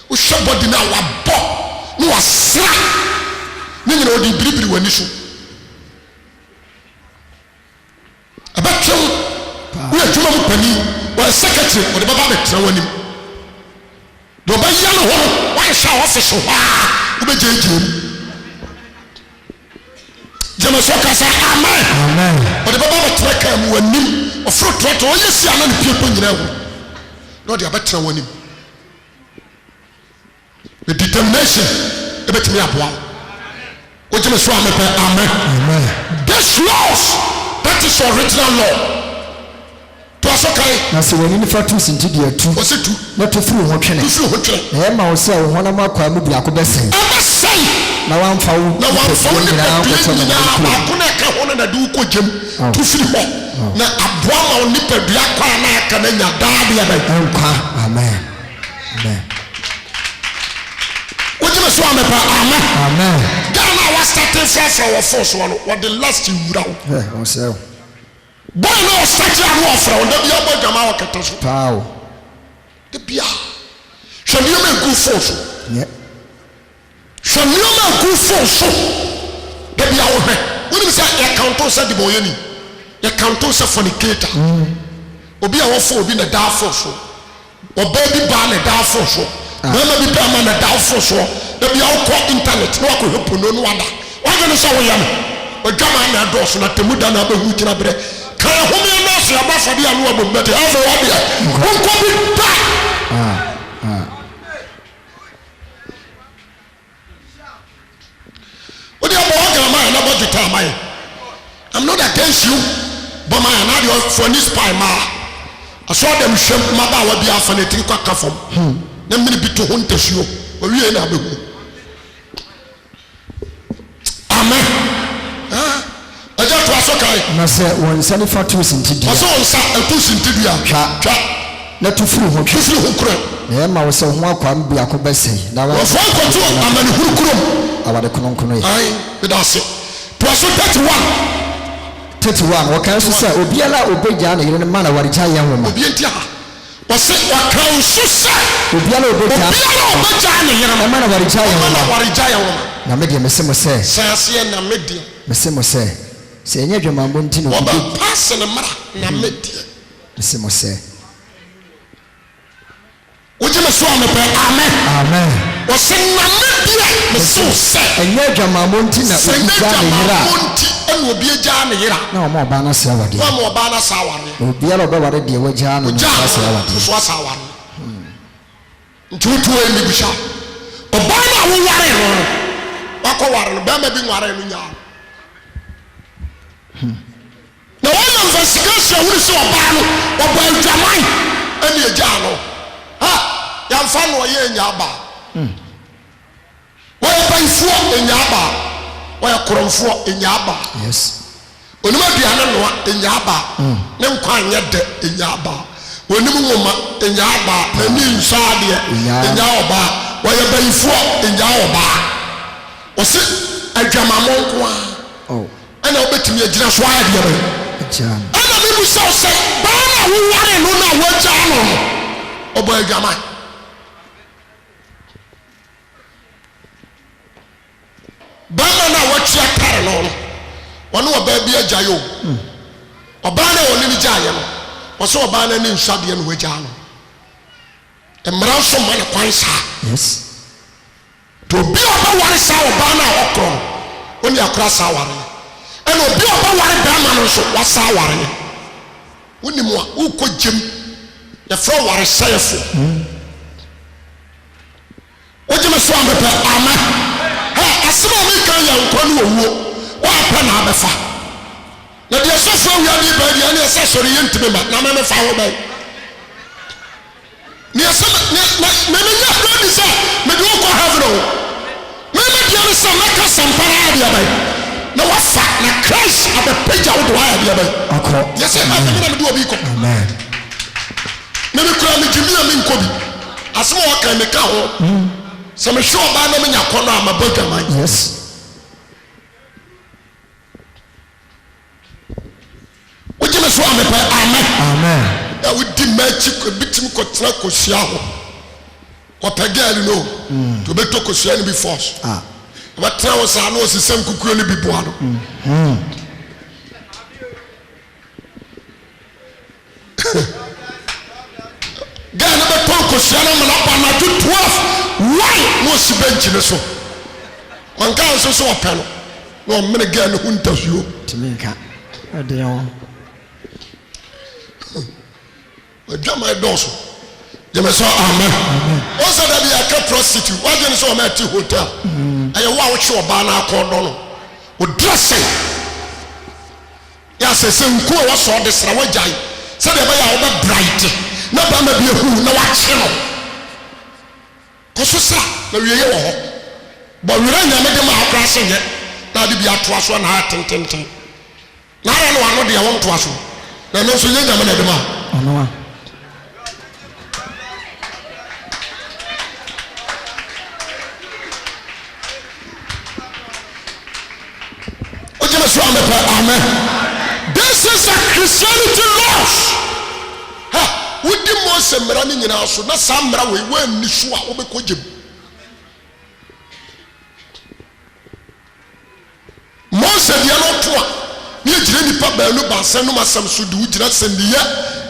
wo hwe body na wa bo no wa sra ni nyina odi biribiri wani so abatwa wo adwuma mu pani wa secretary wo de baba betra wani do ba ya no ho wa hwa office ho wo be jeje jema so kasa amen wo de baba betra ka mu wani ofro trotro wo yesi ana ne piepo nyina ho no de abetra wani the determination e betimi aboa wo jema so amen this laws that is original law to asokai na se woni ni fatu sinti dia tu o se tu na to furu ho twene e ma wo se wo honam akwa mu bia ko besen na wan fa wo ni akuna ka hono na du ko jem tu firi ho na aboa ma oni padua kwa na aka na nya daade ya ba nkwa amen wo jema so amen amen was starting from our first one what the last you round on say boy no start you off from the bia boy jama wakata so pao the bia shall you make good force yeah shall you make good force the bia wo he when you say you count on say the boy ni you count on say fornicator obi a wo for obi na da force oba bi ba na da force mama bi ba na da force the bia wo ko internet no ko hepono no wada wage no so wo yam odwama na do so na temuda na ba hu kira bre kan home no so aba fa bia no abomete afa wa bia won ko bi ba odi abo wa gama na budget amai I'm not against you but my na for this spy ma aso dem hwem ma ba wa bia fa na tiri kwa kafom na mini bi to ho ntasuo o wie na abehu amen aja to asokai na se won sani fatu sintidia aso won sa atu sintidia twa na tufuru ho kura na ma wo se ho akwa mbi akobesen na wa fo ko to amani hurukurum awade konokono ye ai bedase to aso 31 wo kan so se obiala obeja na yire ne mana wari cha yan wo ma obi entia wose wakan so se obiala obeja na yire ne mana wari cha yan wo ma na media mesemo se sase na media mesemo se enye dwamambo nti no obi pass na mara na media mesemo se ojeme so amepe amen wose na media meso se enye dwamambo nti na obija na yira enu obi eja na yira na omo ba na se awade na omo ba na sa awade obiala oba wade de waja na se awade so sa awade ntutu eni bisha oba na wo ware no wako ware no ba ma bi nware no nya na one investigation wuri so oba no oba adwaman eni eja no ha ya mfa no ye nya ba wo ba ifu enya ba wo koromfo enya ba yes onima duane no enya ba ne nkwa anya de enya ba onim ngoma enya ba na ni nsade enya oba wo ba ifu enya oba osi adwamamon kwa ana obetumi agyina so ayɛ de ba ana me mebu so say ba na wo ware no na wo gya no obo adwama ba na wo tia tare no wono oba bi agya yo oba na woni ni gya ye no wo so oba na ni nhwade no wo gya no emra so ma na kwan sa yes to bi oba ware sa oba na okro oni akra sa ware eno bi oba ware ba ma no so wa sa ware woni mo a uko gem ya fro ware sa yefo wojeme so ambepa ama ha asema mi kan ya nkwa no owuo wa pa na abefa na de so fo wi ani ba dia na se sori yentime ma na me fa wo ba ni asema me nya do ni sa me do ko have no me dia ni sa maka sampara dia ba na wafa na Christ abepeja wo do ya dia ba akọ yes e ma me do obi ko amen me kura me jimi am nkobi asema wo kan me ka ho se me hwe oba na me nya kono amabodwaman yes ojime so amepa amen amen ya wudi machi ko bitim ko tra ko hia ho ko pegal no to beto ko hia ni bi force ba tra wo sa no osisem kukuo ni bi boa no gana beto ko hia no mala pa na 12 why no si bench ne so man kan so so opelo no mene gana huntasuo timinka adeon Jama doso. Jama so amen. O say that be a prostitute. Why you so at hotel? Aye wa wo che oba na akodo no. O dressing. Ya se nku wo so de sra wajai. Say the be ya wo be bright. Na ba ma bi ehu na wa che no. Ko so sa na wiye wo ho. Ba wira nya me de ma akra se nye. Na de bi ato aso na ha tententen. Na ra no ano de wo nto aso. Na no so nya nya me na de ma. Ono amen. This is a Christianity loss. Ha, wudi mo se mra ni nyina so na sa mra we ni so a obeko gem. Mo se dia no to a ni ejire nipa ba no ba san no masam so de ujira sandiya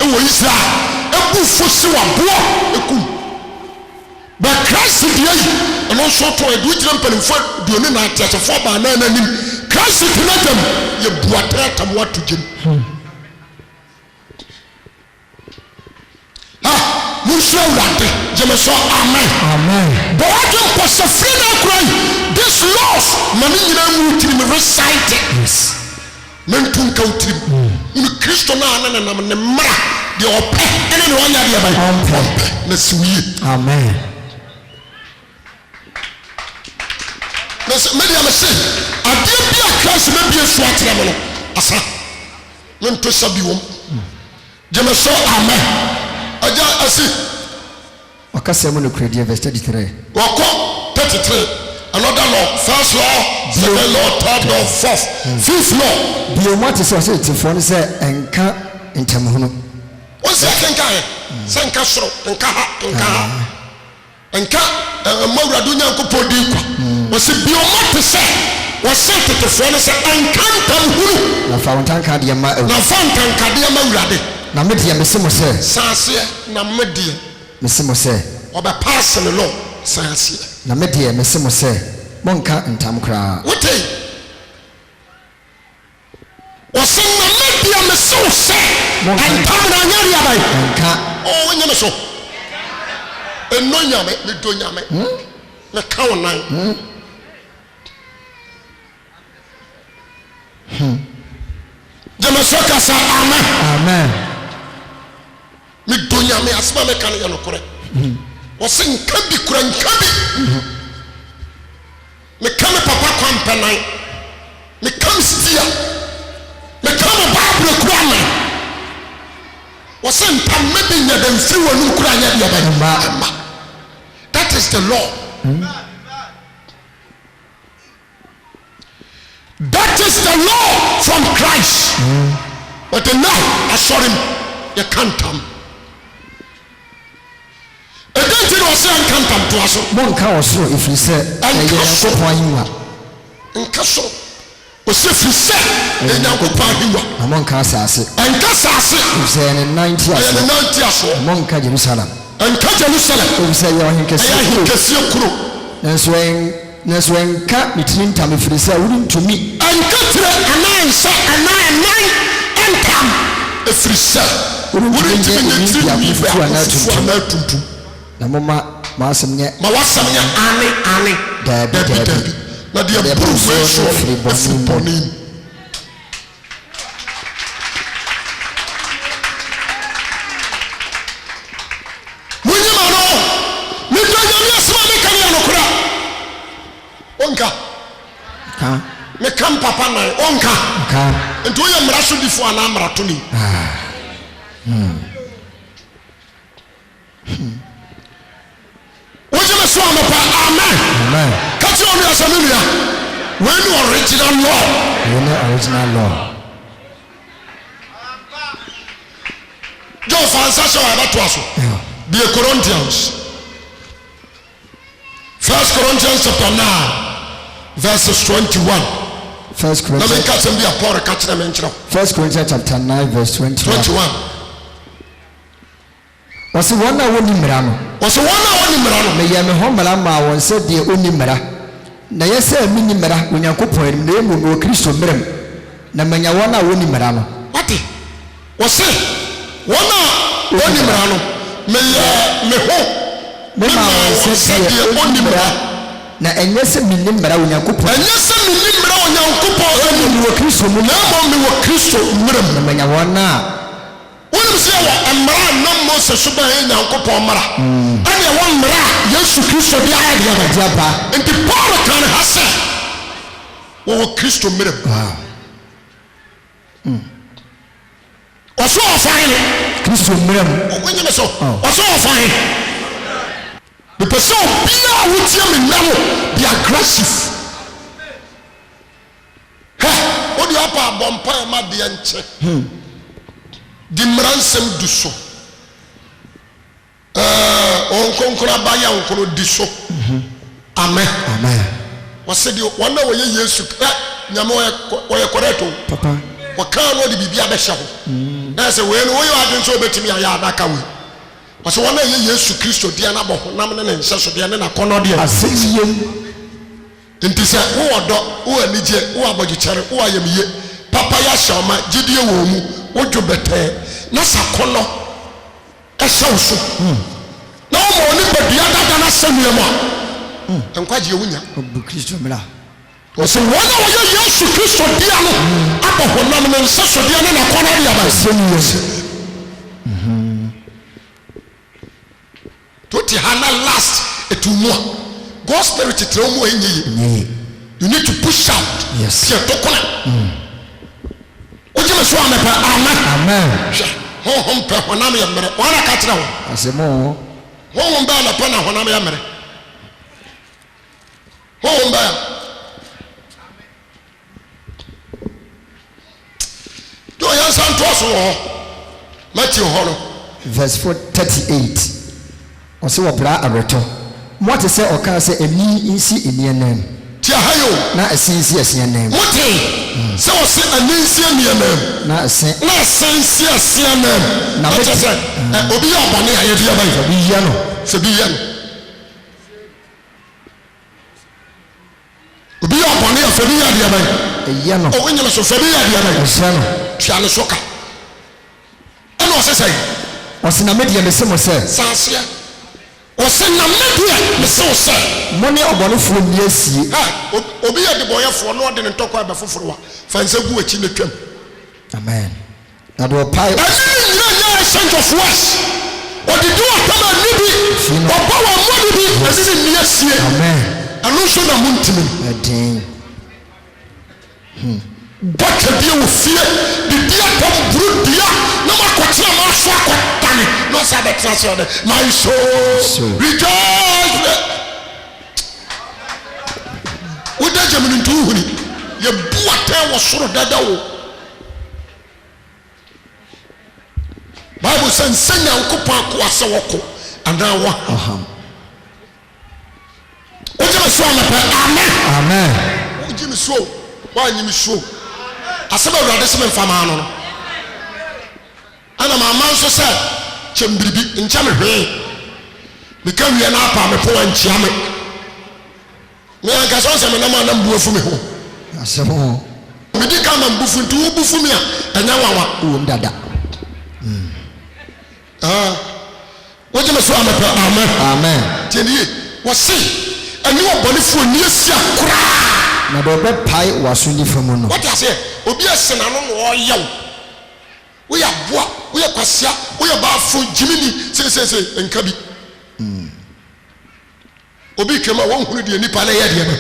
e wo Israel e bu fosi wa bo ekum. Ba Christ dia yi no so to e de ujira mpanimfo duone na atiachefo ba na nanim. Christ tinadam ye buata tam watu gem ha musu awrade jeme so amen amen but what you possify na cry this loss mani nyina mu tiri me recite yes mentun ka utiri ni Kristo na ana na ne mra de ope ene ne onya de ba na siwi amen media me say ade bia Christ me bia so atere me no asa me nto sabi wom jeme so amen aja asi wakasema no create verse 33 wako 33 another law first law second law third law fourth fifth law bio what is also tifo ne say enka ntamhono o se kenka he se nka soro nka ha nka mawradu nyankopɔ di kwa o se bio mate se o se tetefo ne se nka ntamhono na fa wontanka de ma na fa ntanka de ma wurade na medie mesemo se saase na medie mesemo se oba pass ne law saase na medie mesemo se monka ntam kra wote o se na medie mesemo se ntam na nyari abai nka o wonya me so eno nyame me do nyame me kawo nan jama soka sa amen amen me do nyame asma me kan ya no kore o se nka bi kura nka bi me kan papa kwan penan me kan stia me kan baabro kura na o se ntam me bi nya dan fi wonu kura nya dia ba that is the law that is the law from Christ but now asɔre mu yɛka ntam ɛdɛnti na ɔsɛ nka ntam toa so monka ɔsoro ɛfiri sɛ ɛyɛ Nyankopɔn ahengua nka so ɔsɛ firi sɛ ɛyɛ Nyankopɔn ahengua na monka asase ɛnka asase ɛfiri sɛ ɛyɛ ne nan ntiasoɔ monka Jerusalem ɛnka Jerusalem ɛfiri sɛ ɛyɛ ɔhenkɛseɛ kuro nanso ɛnka ne tiri ntam ɛfiri sɛ worentumi ɛnka tire anansa anan ɛntam ɛfiri sɛ worentumi ne tiri biafufu anaa tuntum na moma maasɛm nyɛ ane daabi na deɛ buru wɛsoɔ ɛfiri bɔne mu munyima no medɔ nyame asɛm a meka ne anokora ɔnka meka mpapa nan ɔnka nti woyɛ mmara so difoɔ anaa mmara to ne wogyeme so amapa amen ka kyerɛ ɔne asɛm nua wei ne original law John fansa hyɛ wɔ ɛbɛtoa so deɛ Corinthians 1 Corinthians chapter 9 verses 21 na menka sɛm bi a Paul ka kyerɛ me nkyerɛ 1 Corinthians chapter 9 verse 21 wɔse wɔn a wɔnni mmara no meyɛ me hɔ mmara maa wɔn sɛ deɛ ɔnni mmara na yɛ sɛ menni mmara Onyankopɔn anim na mmom wɔ Kristo mmerɛ mu na manya wɔn a wɔnni mmara no wate wɔse wɔn a wɔnni mmara no meyɛ me ho mema wɔn sɛ deɛ ɔnni mmara na ɛnyɛ sɛ menni mmara Onyankopɔn anim wɔ Kristo mu na mmom mewɔ Kristo mmerɛ mu na manya wɔn a wonim sɛ wɔ mmara nam Mose so bɛyɛ Nyankopɔn mmara ɛne ɛwɔ mmara Yesu Kristo de ayɛ aba nti Paul ka ne ha sɛ wɔwɔ Kristo mmerɛ mu ɔso ɔfae ne Kristo mmerɛ mu ɔkɔnyɛ me so ɔso ɔfae mepɛ sɛ obiaa wotie me nna mo be aggressive wode apa abɔ mpaeɛ ma deɛ nkyɛ di mmara nsɛm du so ɔnkonkoro abayɛ nkono di so amen wɔsɛ deɛ wɔn a wɔyɛ Yesu nyame wɔyɛ correct o wɔkaa no ɔde biribi abɛhyɛ ho na sɛ wei no wɔyɛ adwene sɛ wɔbɛtumi ayɛ adaka wei wɔsɛ wɔn a ɛyɛ Yesu Kristo deɛ no abɔ honam ne ne nhyɛ so deɛ ne nakɔnnɔdeɛ nti sɛ wowɔ dɔ wowɔ anigye wowɔ abɔgyekyɛre wowɔ ayamye papa yɛ ahyɛ ɔma gyidie wɔ mu wodwo bɛtɛɛ na sakɔnnɔ ɛhyɛ wo so na woma ɔne badua dada no asɛ nnua mu a nkwagyeɛ wonya ɔsɛ wɔn a wɔyɛ Yesu Kristo deɛ no abɔ honam ne nhyɛ sodeɛ ne nakɔnnɔdeɛ abɛsɛ toti ha na last ɛtu mu a God spirit tell mu ɛnyɛ you need to push out tiɛ tokona wogyeme so amɛpɛ amen honhom pɛ honam yɛ mmerɛ wɔn aka kyerɛ wo honhom bɛɛ na pɛ na honam yɛ mmerɛ honhom bɛɛ do yɛnsa ntoa so wɔ hɔ Matthew hɔ no verse 38 ɔsɛ wɔbra awerɛtɔ moate sɛ ɔkaa sɛ ani nsi ani anam tia ha yo na ɛse nsi ɛse anam mote sɛ ɔse ani nsi ani anam na ɛse nsi ɛse anam na mote sɛ obi yɛ ɔbɔne a yɛde aba yi bi yɛ no sɛ bi yɛ no obi yɛ ɔbɔne a fɛ bi yɛ adeɛ aba yi ɛyɛ no ɔwonyɛ so fɛ bi yɛ adeɛ aba yi ɛhyɛ no tia ne so ka ɛna ɔsɛ sɛ ɔse na medeɛ mese mo sɛ sanseɛ ɔsɛ na medeɛ mese wo sɛ mo ne ɔbɔnefoɔ nni asie obi yɛ de bɔyɛfoɔ na ɔde ne ntɔkwa ɛbɛ foforɔ a fa nsa gu akyi ne twam amen na de ɔpae ɛne ne nyina nyɛ exchange of words ɔde de ɔtam ani bi ɔbɔ wɔ mmɔde bi ɛne ne nni asie amen ɛno nso na montimi ɛden bɔtɛdeɛ wɔ fie didi atɔm buru dua na makɔkyerɛ ma aso akɔdane na ɔsɛ abɛtena sɛ ɔde my soul rejoice wode gyamene nto wohuni yɛbu atɛn wɔ soro dada wo Bible says send Yankopon ko ase woko ana wa ojime so amen amen ojime so wa nyime so asaba urade se mfama no ana mama nso se chembiribi ncha me hwe me ka wi na apa me po anchia me me anga so se me na ma na mbuafu me ho asemo me di ka ma mbufu ntu ubufu me a enya wawa wo ndada ojime so amen tieni wo se ani obonefo ni asi akura na do be pai waso ni famu no what you say obi asena no no oyew we ya boa we ya kwasia we ya bafo jimini se enka bi obi kema won hunu de nipa na ye de be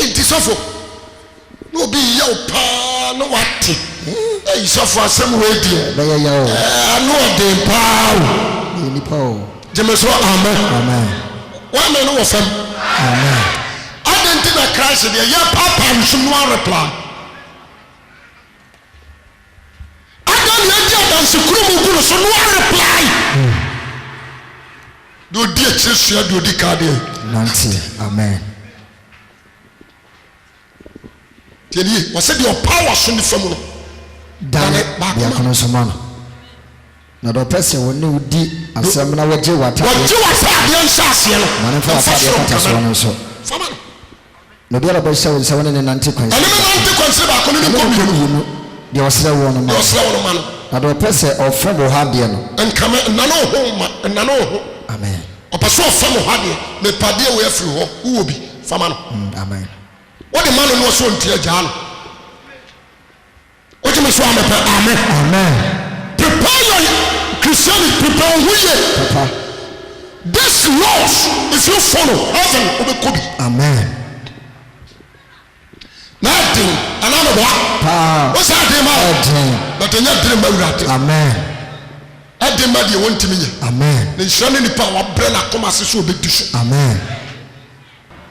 intisofo no obi ya opa no wate isofo asem we die be ya o no de pa ni nipa o jemeso amen one man no fam amen identity Christ there ya papa nso no reply adam ya dia dan se kuro mu so no reply do di exesua do di card nanti amen tell what said your power so ni fam no dane ya kono so man na do person woni udi asem na waje wata de nsase no man fa wata de kata so no so fama no biara ba se woni ne nanti kwanse ane me nanti kwanse ba kono ni komi de osra wo no man na do person ofra bo ha de no enkama na no ho amen opaso ofra mo ha de me pade we afiri ho wo bi fama no amen what the man no so ntia ja no o jeme so amen prepare your Christianity, prepare who ye papa this laws if you follow heaven will be could amen nothing another one what's that dream but you dream about amen dream about you want to me amen the shani ni power brain akoma se so obedu so amen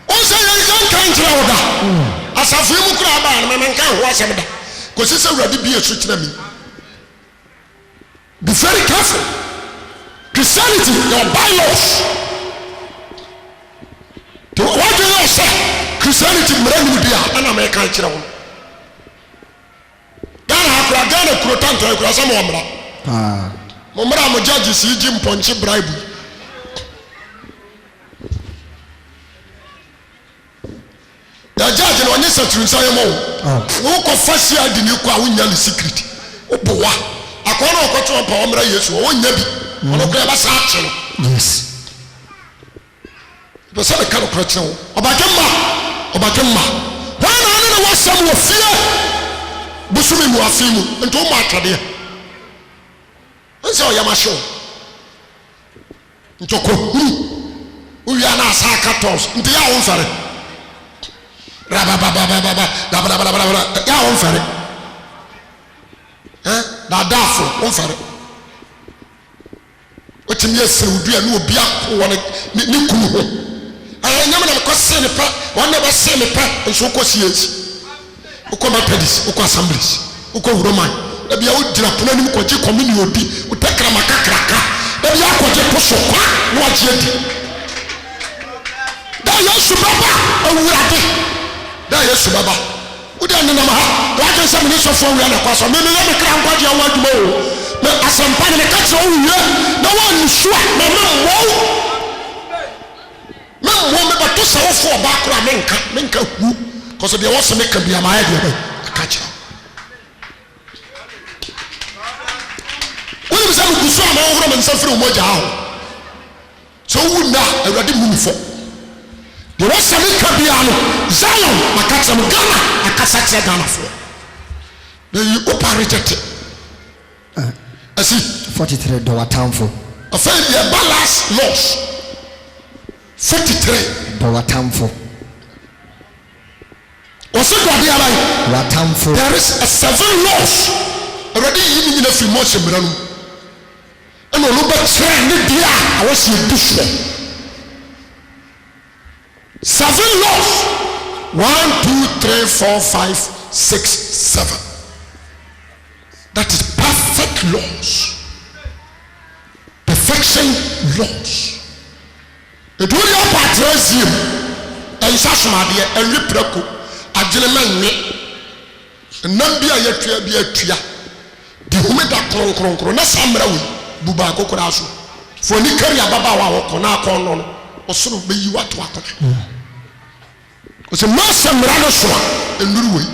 o say you can try oda asafu mu kura ba na me nkan ho asem da ko se se urade bi esu kira mi. Be very careful. Christianity, your bylaws. What do you say? Christianity, mreni dia, ana America chira won. Ghana kurotanto ekura sama omra. Omra mo judge si ji mponche bribe. Ya judge no onye saturunsa yemo. Wo ko fasia di ni ko a wonya ni secret. Obowa. Akwana okoto pa omra Yesu wo nya bi ono kra ba sa ache no yes be sa ka no kra che wo obakemma wana ane na wasam wo fie busumi mu afimu nto mo atade nso ya ma show ntoko uwi ana asa ka tos nti ya won fare ya won fare na dafo on fare otimi esewdu anu obi akwo ni kunu ho nyama na ko se ne pa wona ba se ne pa nso ko siesi uko methodist uko assemblies uko roman da bia udira pona nim ko je community obi utakra makakraka da bia ko je poso kwa no aje di da Yesu baba awurade da Yesu baba uda nna ma ha wa kan se me so fo wi na kwaso me me kra nkwaje awu aduma o me asampa ne ka tso wi na wa nsuwa me me ba to se wo fo ba kra me nka hu ko so de wo se me ka bia ma ya de ba ka kira woni se mu kuso ma wo me nsa firi mo ja ho so wu na awurade mu ni fo de wo se me ka bia no Zion makatsa mu Ghana akasa tse Ghana fo na you operated asi 43 do watamfo afei the balance loss 43 do watamfo oso do ade ala watamfo there is a 7 loss already yini nyina fi mo semra no eno no ba kire ne dia a wo se dufo 7 loss 1 2 3 4 5 6 7 That is perfect laws. Perfection laws. The do your patricium and Sashmadi and Riprako, a gentleman, and none be a tria. The woman that cron, Samrawi, Bubako Korasu. For Nikaria Baba or Konakon, or so be you at what. It's a master Mranoswa and Lulu.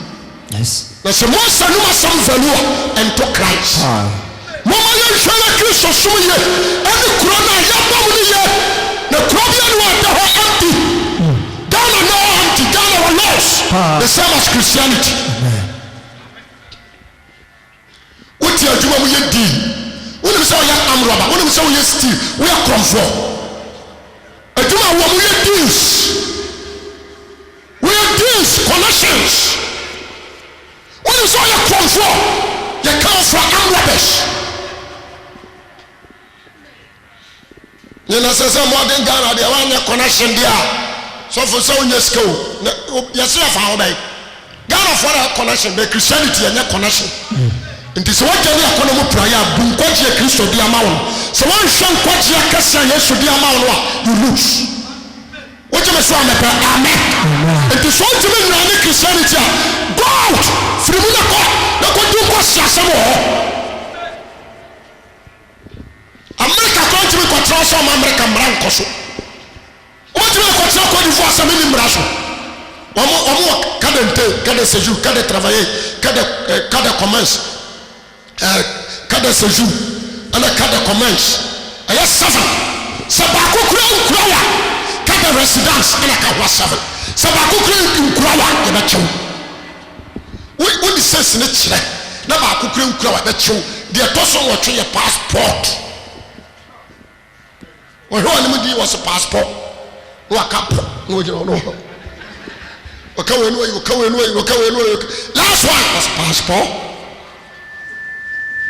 Yes. There's a master Numasam Valua and to Christ. Mama, you shall accuse so soon yet. And the Corona Yapamuni yet. The Crobian water empty. Down and no empty, down our loss. The same as Christianity. What you do when we deal? When we say we are arm robber, when we say we are steal, we are come for. I do not want we are deals. We are deals, connections. When you say you come for, you come for arm robbers. You know, say more than Ghana, they want your connection there. So for so you school, yes, you have found it. Ghana for a connection, the Christianity and your connection. Nti so wagye ne akonomo prayer bu nkwaje Kristo di amawo so wan hwe nkwaje akasa Yesu di amawo a you lose wagye me so amepa amen nti so ntime nwane Christianity a God free mu na ko du ko siasem ho America ko ntime ko transfer America mran ko so wagye ko transfer ko di fo asem ni mra so omo kada séjour kada travailler kada commerce kada séjour ana kada commerce aya 7 sabako kura kada residence ana ka wa 7 sabako kura ya ba chew we the sense ne kire na ba kura wa ba chew de to so wo twe passport wo ho ani mudi was passport wa kapo wo je no last one was passport.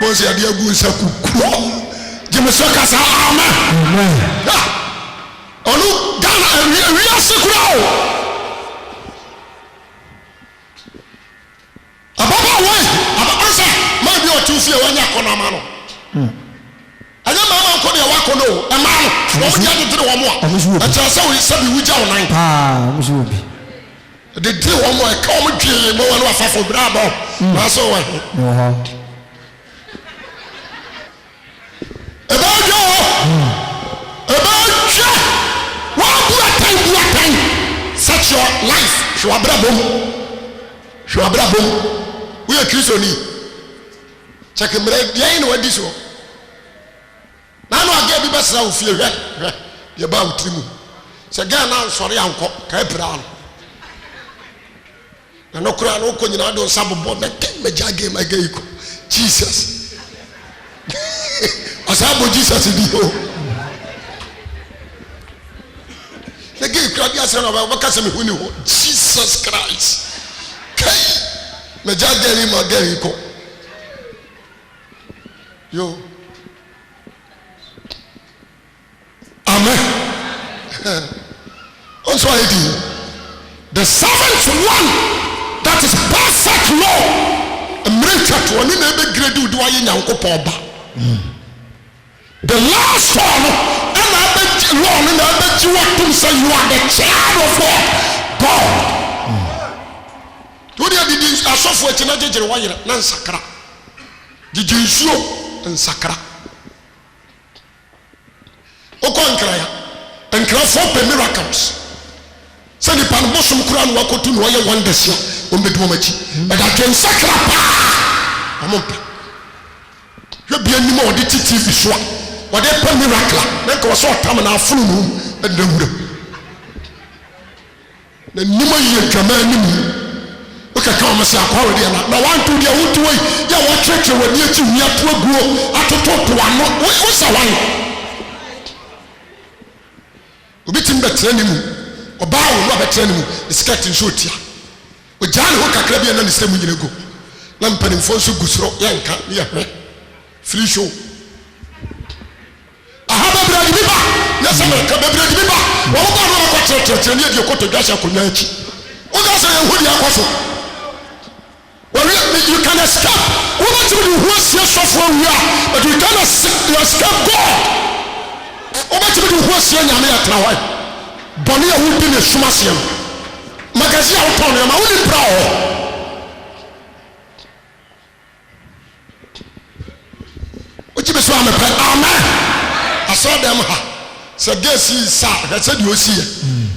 Bonsi adia gu saku kuo jemeso kasa amen onu Ghana we are secure ababa way abasa ma bi o tu fie wanya kona ma no anya mama ko de wa kono e ma no wo dia de tire wo mo a cha se wo sabi wuja wo nan musubi de tire wo mo e ka wo dwe mo wa afafo brabo na so wa such your life shwabrabom we are Christiani check mre dia ina wadi so na no aga bi besra wo fie hwe ye ba utrimu se ga na sori anko ka bra no na kura no ko nyina do sabobo na me jage magaiko Jesus asabo Jesus bi ho the gay crowd ya say no ba ka say me huni ho Jesus Christ kai me jage ni magaiko yo amen also I do the seventh one that is perfect law America to one na be grade do aye nyankopon ba the last one and I bet law na bet you want to say you are the child of God to the did asofo etina jejere wayere na nsakra jijinsuo nsakra okonkra ya nkra for miracles say the pan bosom kura no wakotu no ye wonders ya ombedu machi but that nsakra pa amompa hwe bia nim o de TV so a de pa miracle na ko so tam na afunu mu ndawura na nima ye twama nim o ka ka o se akwa we de na want to de wutu we ya wo church we ni achi hu ato aguo atoto to ano wo sa wan obitim betre ni mu oba wo no betre ni mu iskati nso tia o jale ho kakra bia na ne stem nyine go na mpanimfo nso gusoro ya nka ya hwe free show ahaba bradi biba na sama ka bradi biba wo ba no ko tete ni e de ko to dwasha konya achi o ga se ehudi akoso Well, you can escape. What do you want to suffer here? But you cannot escape God. What do you want to see? Nyame atrawai. Boni a wudi ne sumasiem. Magazi a woton no ma woni bra ho. Oji be so am pe. Amen. I saw them ha. So guess he sa. That said you see.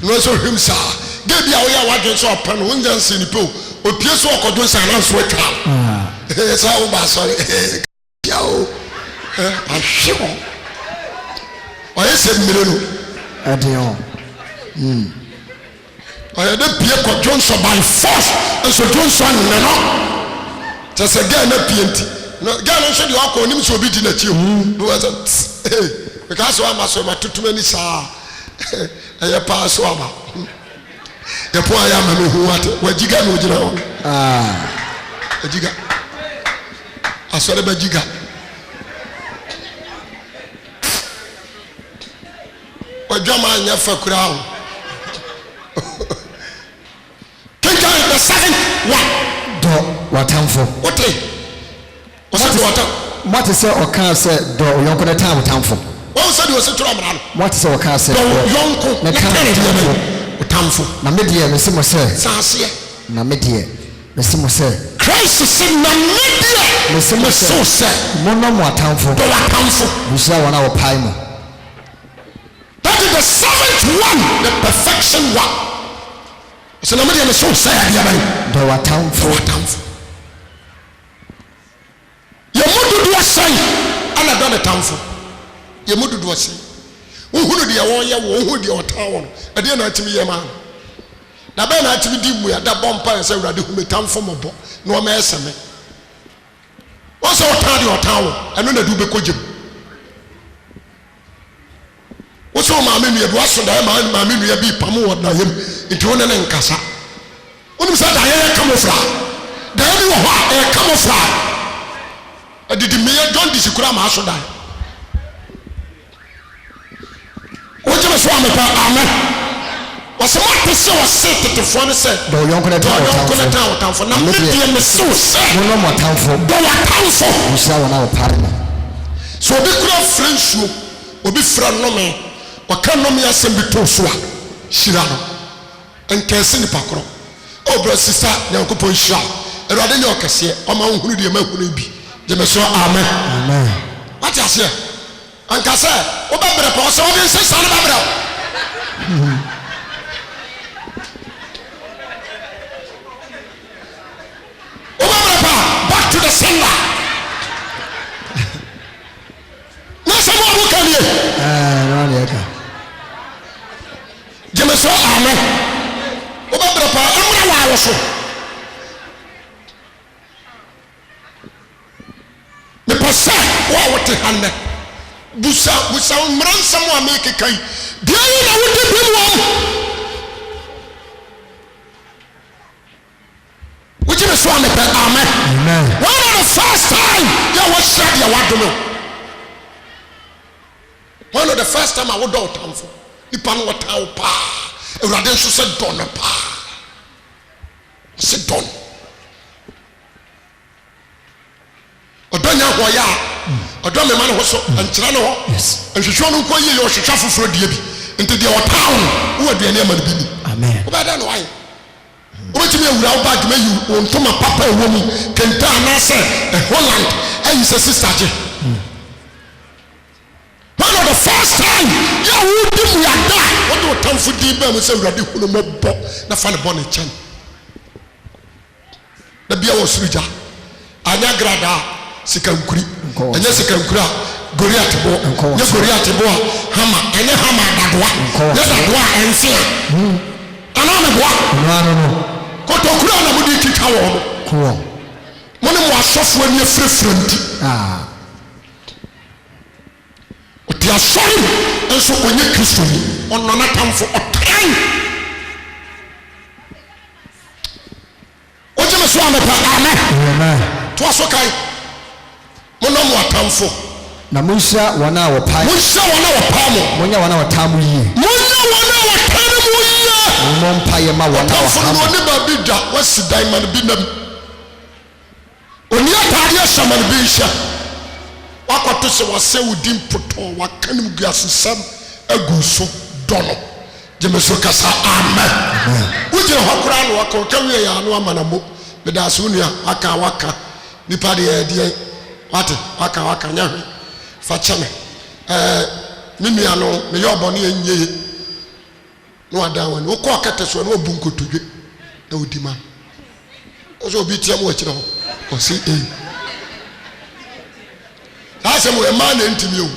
No so him sa. Get bia wo ya wadwen so open wo ngan si ni po. Opie so okodo sa na so atwa. Esa wo ba sorry. Ya o. Ahwo. Oye se mmire no. Adeon. Oye de pie ko Johnson by force. So Johnson no. Just again na pie nti. No girl no so de akọ nim so obi di na chi o. Because I'm so my too many sa. Eye pa so aba. The poor I am who what wajiga no jira on. Wajiga. Asore bajiga. Wajama nya fakura o. Kenja the seventh one. Do watamfo. What say watam? What is say o kan say do yonko na tam watamfo. What said you say to amra? What is o kan say do yonko na tam watamfo. Na me de me simo say. Saase. Na me de me simo say. Christ say na me de me simo say. Mono mo watamfo. Do watamfo. Busa wana wo pai mo. That is the seventh one, the perfection one. So na me de me so say ya ban. Do watamfo. Yemudu do say ana do the tamfo. Yemudu do say. Uhunu de won ye wo hu de otan won. E de na atimi ye ma. Na be na atimi di mu ya da bompa say urade hu metamfo mobo. Na o ma eseme. O so otan de otan won. Eno na du be kogem. O so ma me nu do so da ma me nu ya bi pam wo na yem. Nti won na nkasa. Wonu sa da ye camouflage. Da ye wo ha e camouflage. Did me don't disagree ma so die. What you say amen. Was what to say was say to the phone said. Do yonko na town for na me dey me so say. No more town for. Do what town for. You say wana o partner. So obi kura friends you obi friend no me. O kan no me asem bi to so a. Shira no. Enkese ni pakro. O bro sister Yankopon shira. Erade ni okese o ma nhunu de ma hunu bi. Je me so amen. Amen. What you say? Anka say, o ba bere po so o bin say san ba bere. O ba bere pa back to the sender. Na say mo bu kan ye. No le ka. Je me so amen. O ba bere pa amra wa wo so. Me pasa wa wote hanne busa mran samu ameke kai bia yi na wote bim wo which is so amen. Amen. One of the first time ya was said ya wadono one of the first time I would do tamfo nipa no wata wo pa ewrade nso se don pa se don odonya hoya odom me man ho so ankyira no ho nhwehwe no nko ye ohwehwa foforo die bi enti de otawo wo aduane ama bi ni amen obada no ayi obetimi awura wo bag me yi ontoma papa ewo mu kenta na se Holland ayi se sister je one of the first time ya wo di mu ya da wo do tamfo di ba mu se awurade hunu mo bo na fa ne bo ne chan na bia wo suruja anya grada sikankuri anya sikankura Goliath bo ye Goliath bo hama anya hama dadwa ye dadwa ensia ana me bo no kotokura na mudi kika wo ko mo ne mo asofo ani efrefrenti oti asori enso onye Kristo ni ono na tamfo otan oje me so amepa amen to asokai mono mo atamfo na munsha wana wo pai mo munya wana watamu yi mo mpaye ma wana wa ha mo ne ba bi da wasi diamond bi nam oni atade shaman bi hia wakoto se wase wudi mpoto wakanim guasesam agu so dono jemeso kasa amen uje hokora no wakoka wie ya no amanamo beda so nua waka nipa de wate waka nyawe fa cheme me nua no me yobone enye no adawan wo ko kete so no obunkotodwe na odima ozo obi tiam wo kire ho o si asem we man ntimi o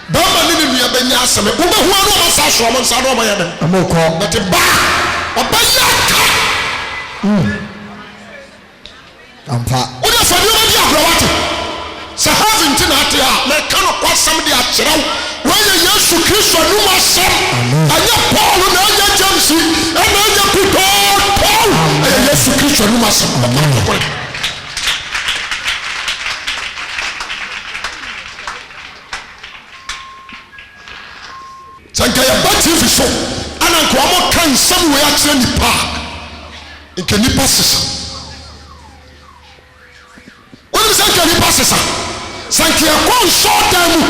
ba ma ni nua benya asem wo be hu anu ma sa so mo nsa do mo ya dem amoko but ba obaya ka ampa wo na fa ni o di agrawate sa having tin atia me kan ko sam di akira wo ye Yesu Kristo nu ma sem anya Paul na anya James na anya Peter Paul Yesu Kristo nu ma sem sanka ya bati fiso ana ko amo kan sam we akira nipa nke nipa sesa woni sanka nipa sesa sanka ya ko so damu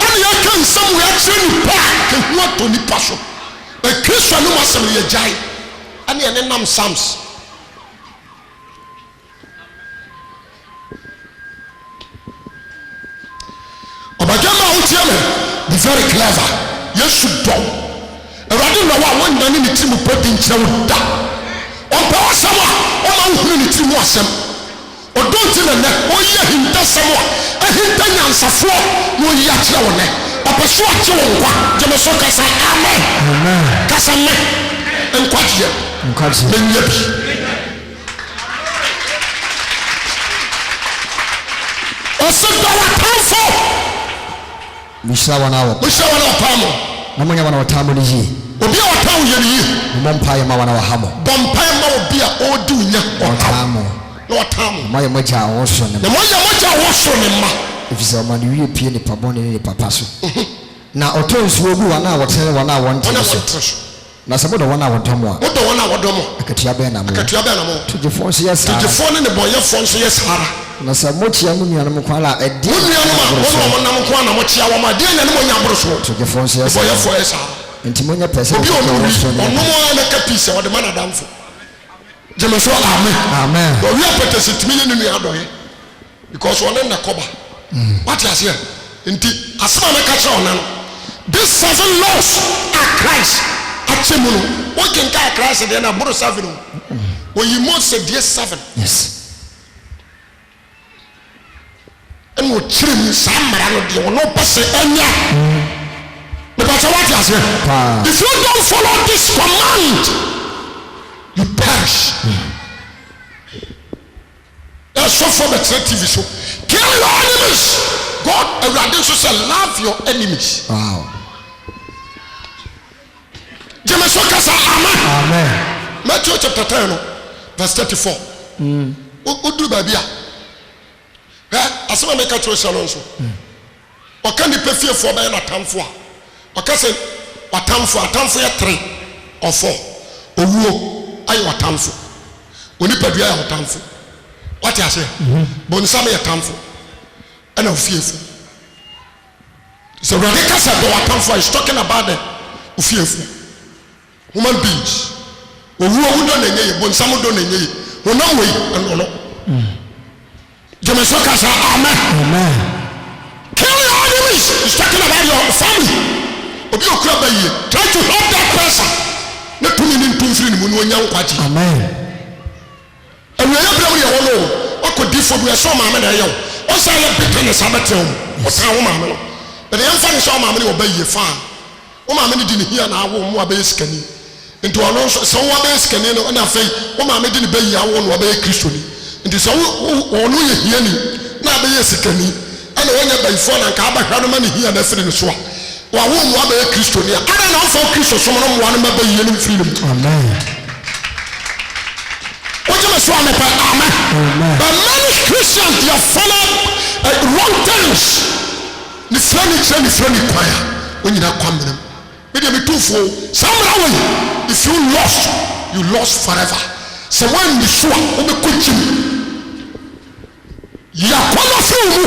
ana ya kan sam we akira nipa ke hu to nipa so e Kristo no masem ye jai ana ya nenam Psalms obagama utiame be very clever. Yesu dom erade na wa wonna ni timu podi nkyerɛ wo da ɔpa wasɛm a ɔma wo ni timu asɛm ɔdonti na nɛ ɔyɛ hinta sɛm a ahinta nyansafoɔ na ɔyɛ akyerɛ wo nɛ ɔpɛ so akye wo nkwa gyeme so kasa amen kasa me nkwagyeɛ menyɛ bi ɔsɛ dɔ watamfo Misha wana wapamo na mwenye wana watamu ni hii obi a watamu ye ni mmpaye ma wana wahamo bompaye ma obi a odi unya watamu na watamu moya moja awoso ne na moya moja awoso ne ma ifisa mani wiye pie ni pabone ni papaso na otonsu ogu wana wotere wana wonteso na sabodo wana wodomo a wodo wana wodomo akatua be na mo tujefo nso yes tujefo ne boye fo nso yes hara na sa mochia mu nua no kwala edi wo nam kwa na mochia wo ma de nya ne mo nya boroso tujefo nso yes boye fo yes hara enti mo nya pese obi ono mo na ka pise wo de mana damfo jeme so amen do wi apete sitimi ne nua adoye because one na koba what you say enti asema na ka cha ona no this 7 laws are Christ achemuno o kenka Christ de na boro 7 o yimo se die 7 yes and we trim samara no de no pese anya because what you say if you don't follow this command you perish that's so for the TV show kill your enemies God around you say love your enemies wow Jemeso kasa amen Matthew chapter 10 verse 34 Udu babia asema meka tro shalom so oka ni pefie fo ba na tamfo a oka se watamfo ya 3 or 4 owuo ayi watamfo oni padua ya watamfo what you say bonsam ya tamfo ana ofiefo so radical said the watamfo is talking about the ofiefo human beings owuo hu do na nyeye bonsam do na nyeye honam we no Jemeso kasa amen kill your enemies he's talking about your family obi okura baye try to help that person na tumi ni ntumfiri ni mu no nya nkwaji amen ewe ya bra mu ye wono okodifo bu eso maame na yew o sa ya betene sabatem o sa wo maame no but yan fa ni so maame ni obaye fa o maame ni di ni hia na awo mu abaye skani nti ono so wo abaye skani no na afei o maame di ni baye awo no abaye kristoni nti so ono ye hiani na abaye sikani ana wonya baifo na nka abahwa no ma ni hia na firi no so a wa wo mu abaye kristoni ana na ofo kristo so mo no mo no ma baye no firi no amen so amen but many Christians they follow wrong things ni friendly choir onyina kwamena me dey be tufo somewhere way if you lost forever so when the sure o be kochim ya kono fiumu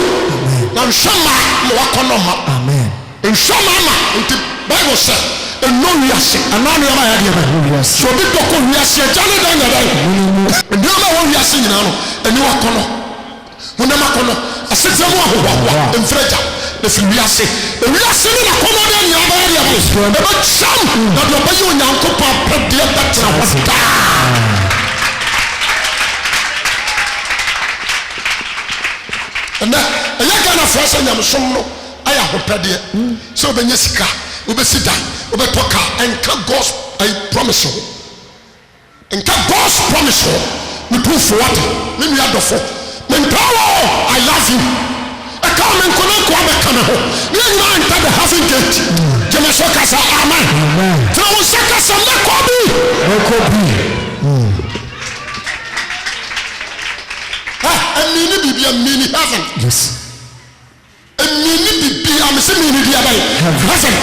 na nhama na wakono ma amen nhama ma nti bible say eno wiase ananu ya ma ya de ba wiase so bi doko wiase jale dan na dan ndio ma wo wiase nyina no eni wakono wona makono asese mu ahowa mfreja efi wiase wiase ni na kono de ni aba ya de ba e ba cham na do ba yi onyankopa pede betra wada na eya kana frasa nyamsom no aya hopede so benye sika obesida obetoka enka God's promise enka God's promise me proof what me nua dofo me ntawo I love you I come and kono ko abeka me ho me nyina enter the heaven gate jeme so kasa amen so wo saka some ko bi amini bibia mini heaven yes amini bibia am say mini dia bai heaven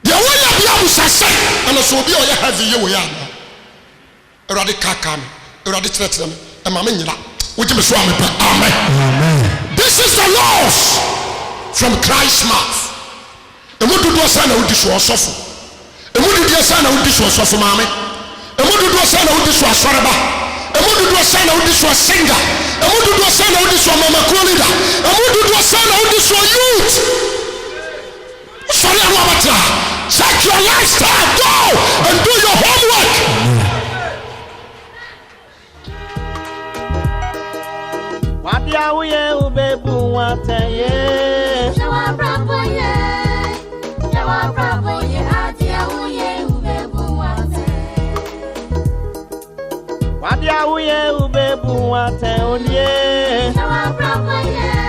dia wona bia busase ana so obi o ya heaven ye wo ya erade kaka me erade tretre me e ma me nyira wo je me so amepa amen amen this is the laws from Christ's mouth emududu asa na odi so osofo emududu asa na odi so osofo maame emududu asa na odi so asoreba emududu sana udi so singer emududu sana udi so mama leader emududu sana udi so youth sorry amabata check your lifestyle go and do your homework wadia uye ubebu wateye shawa bravo ye adia uye ubebu wateye wadia uye ubebu wate olie shawa bravo ye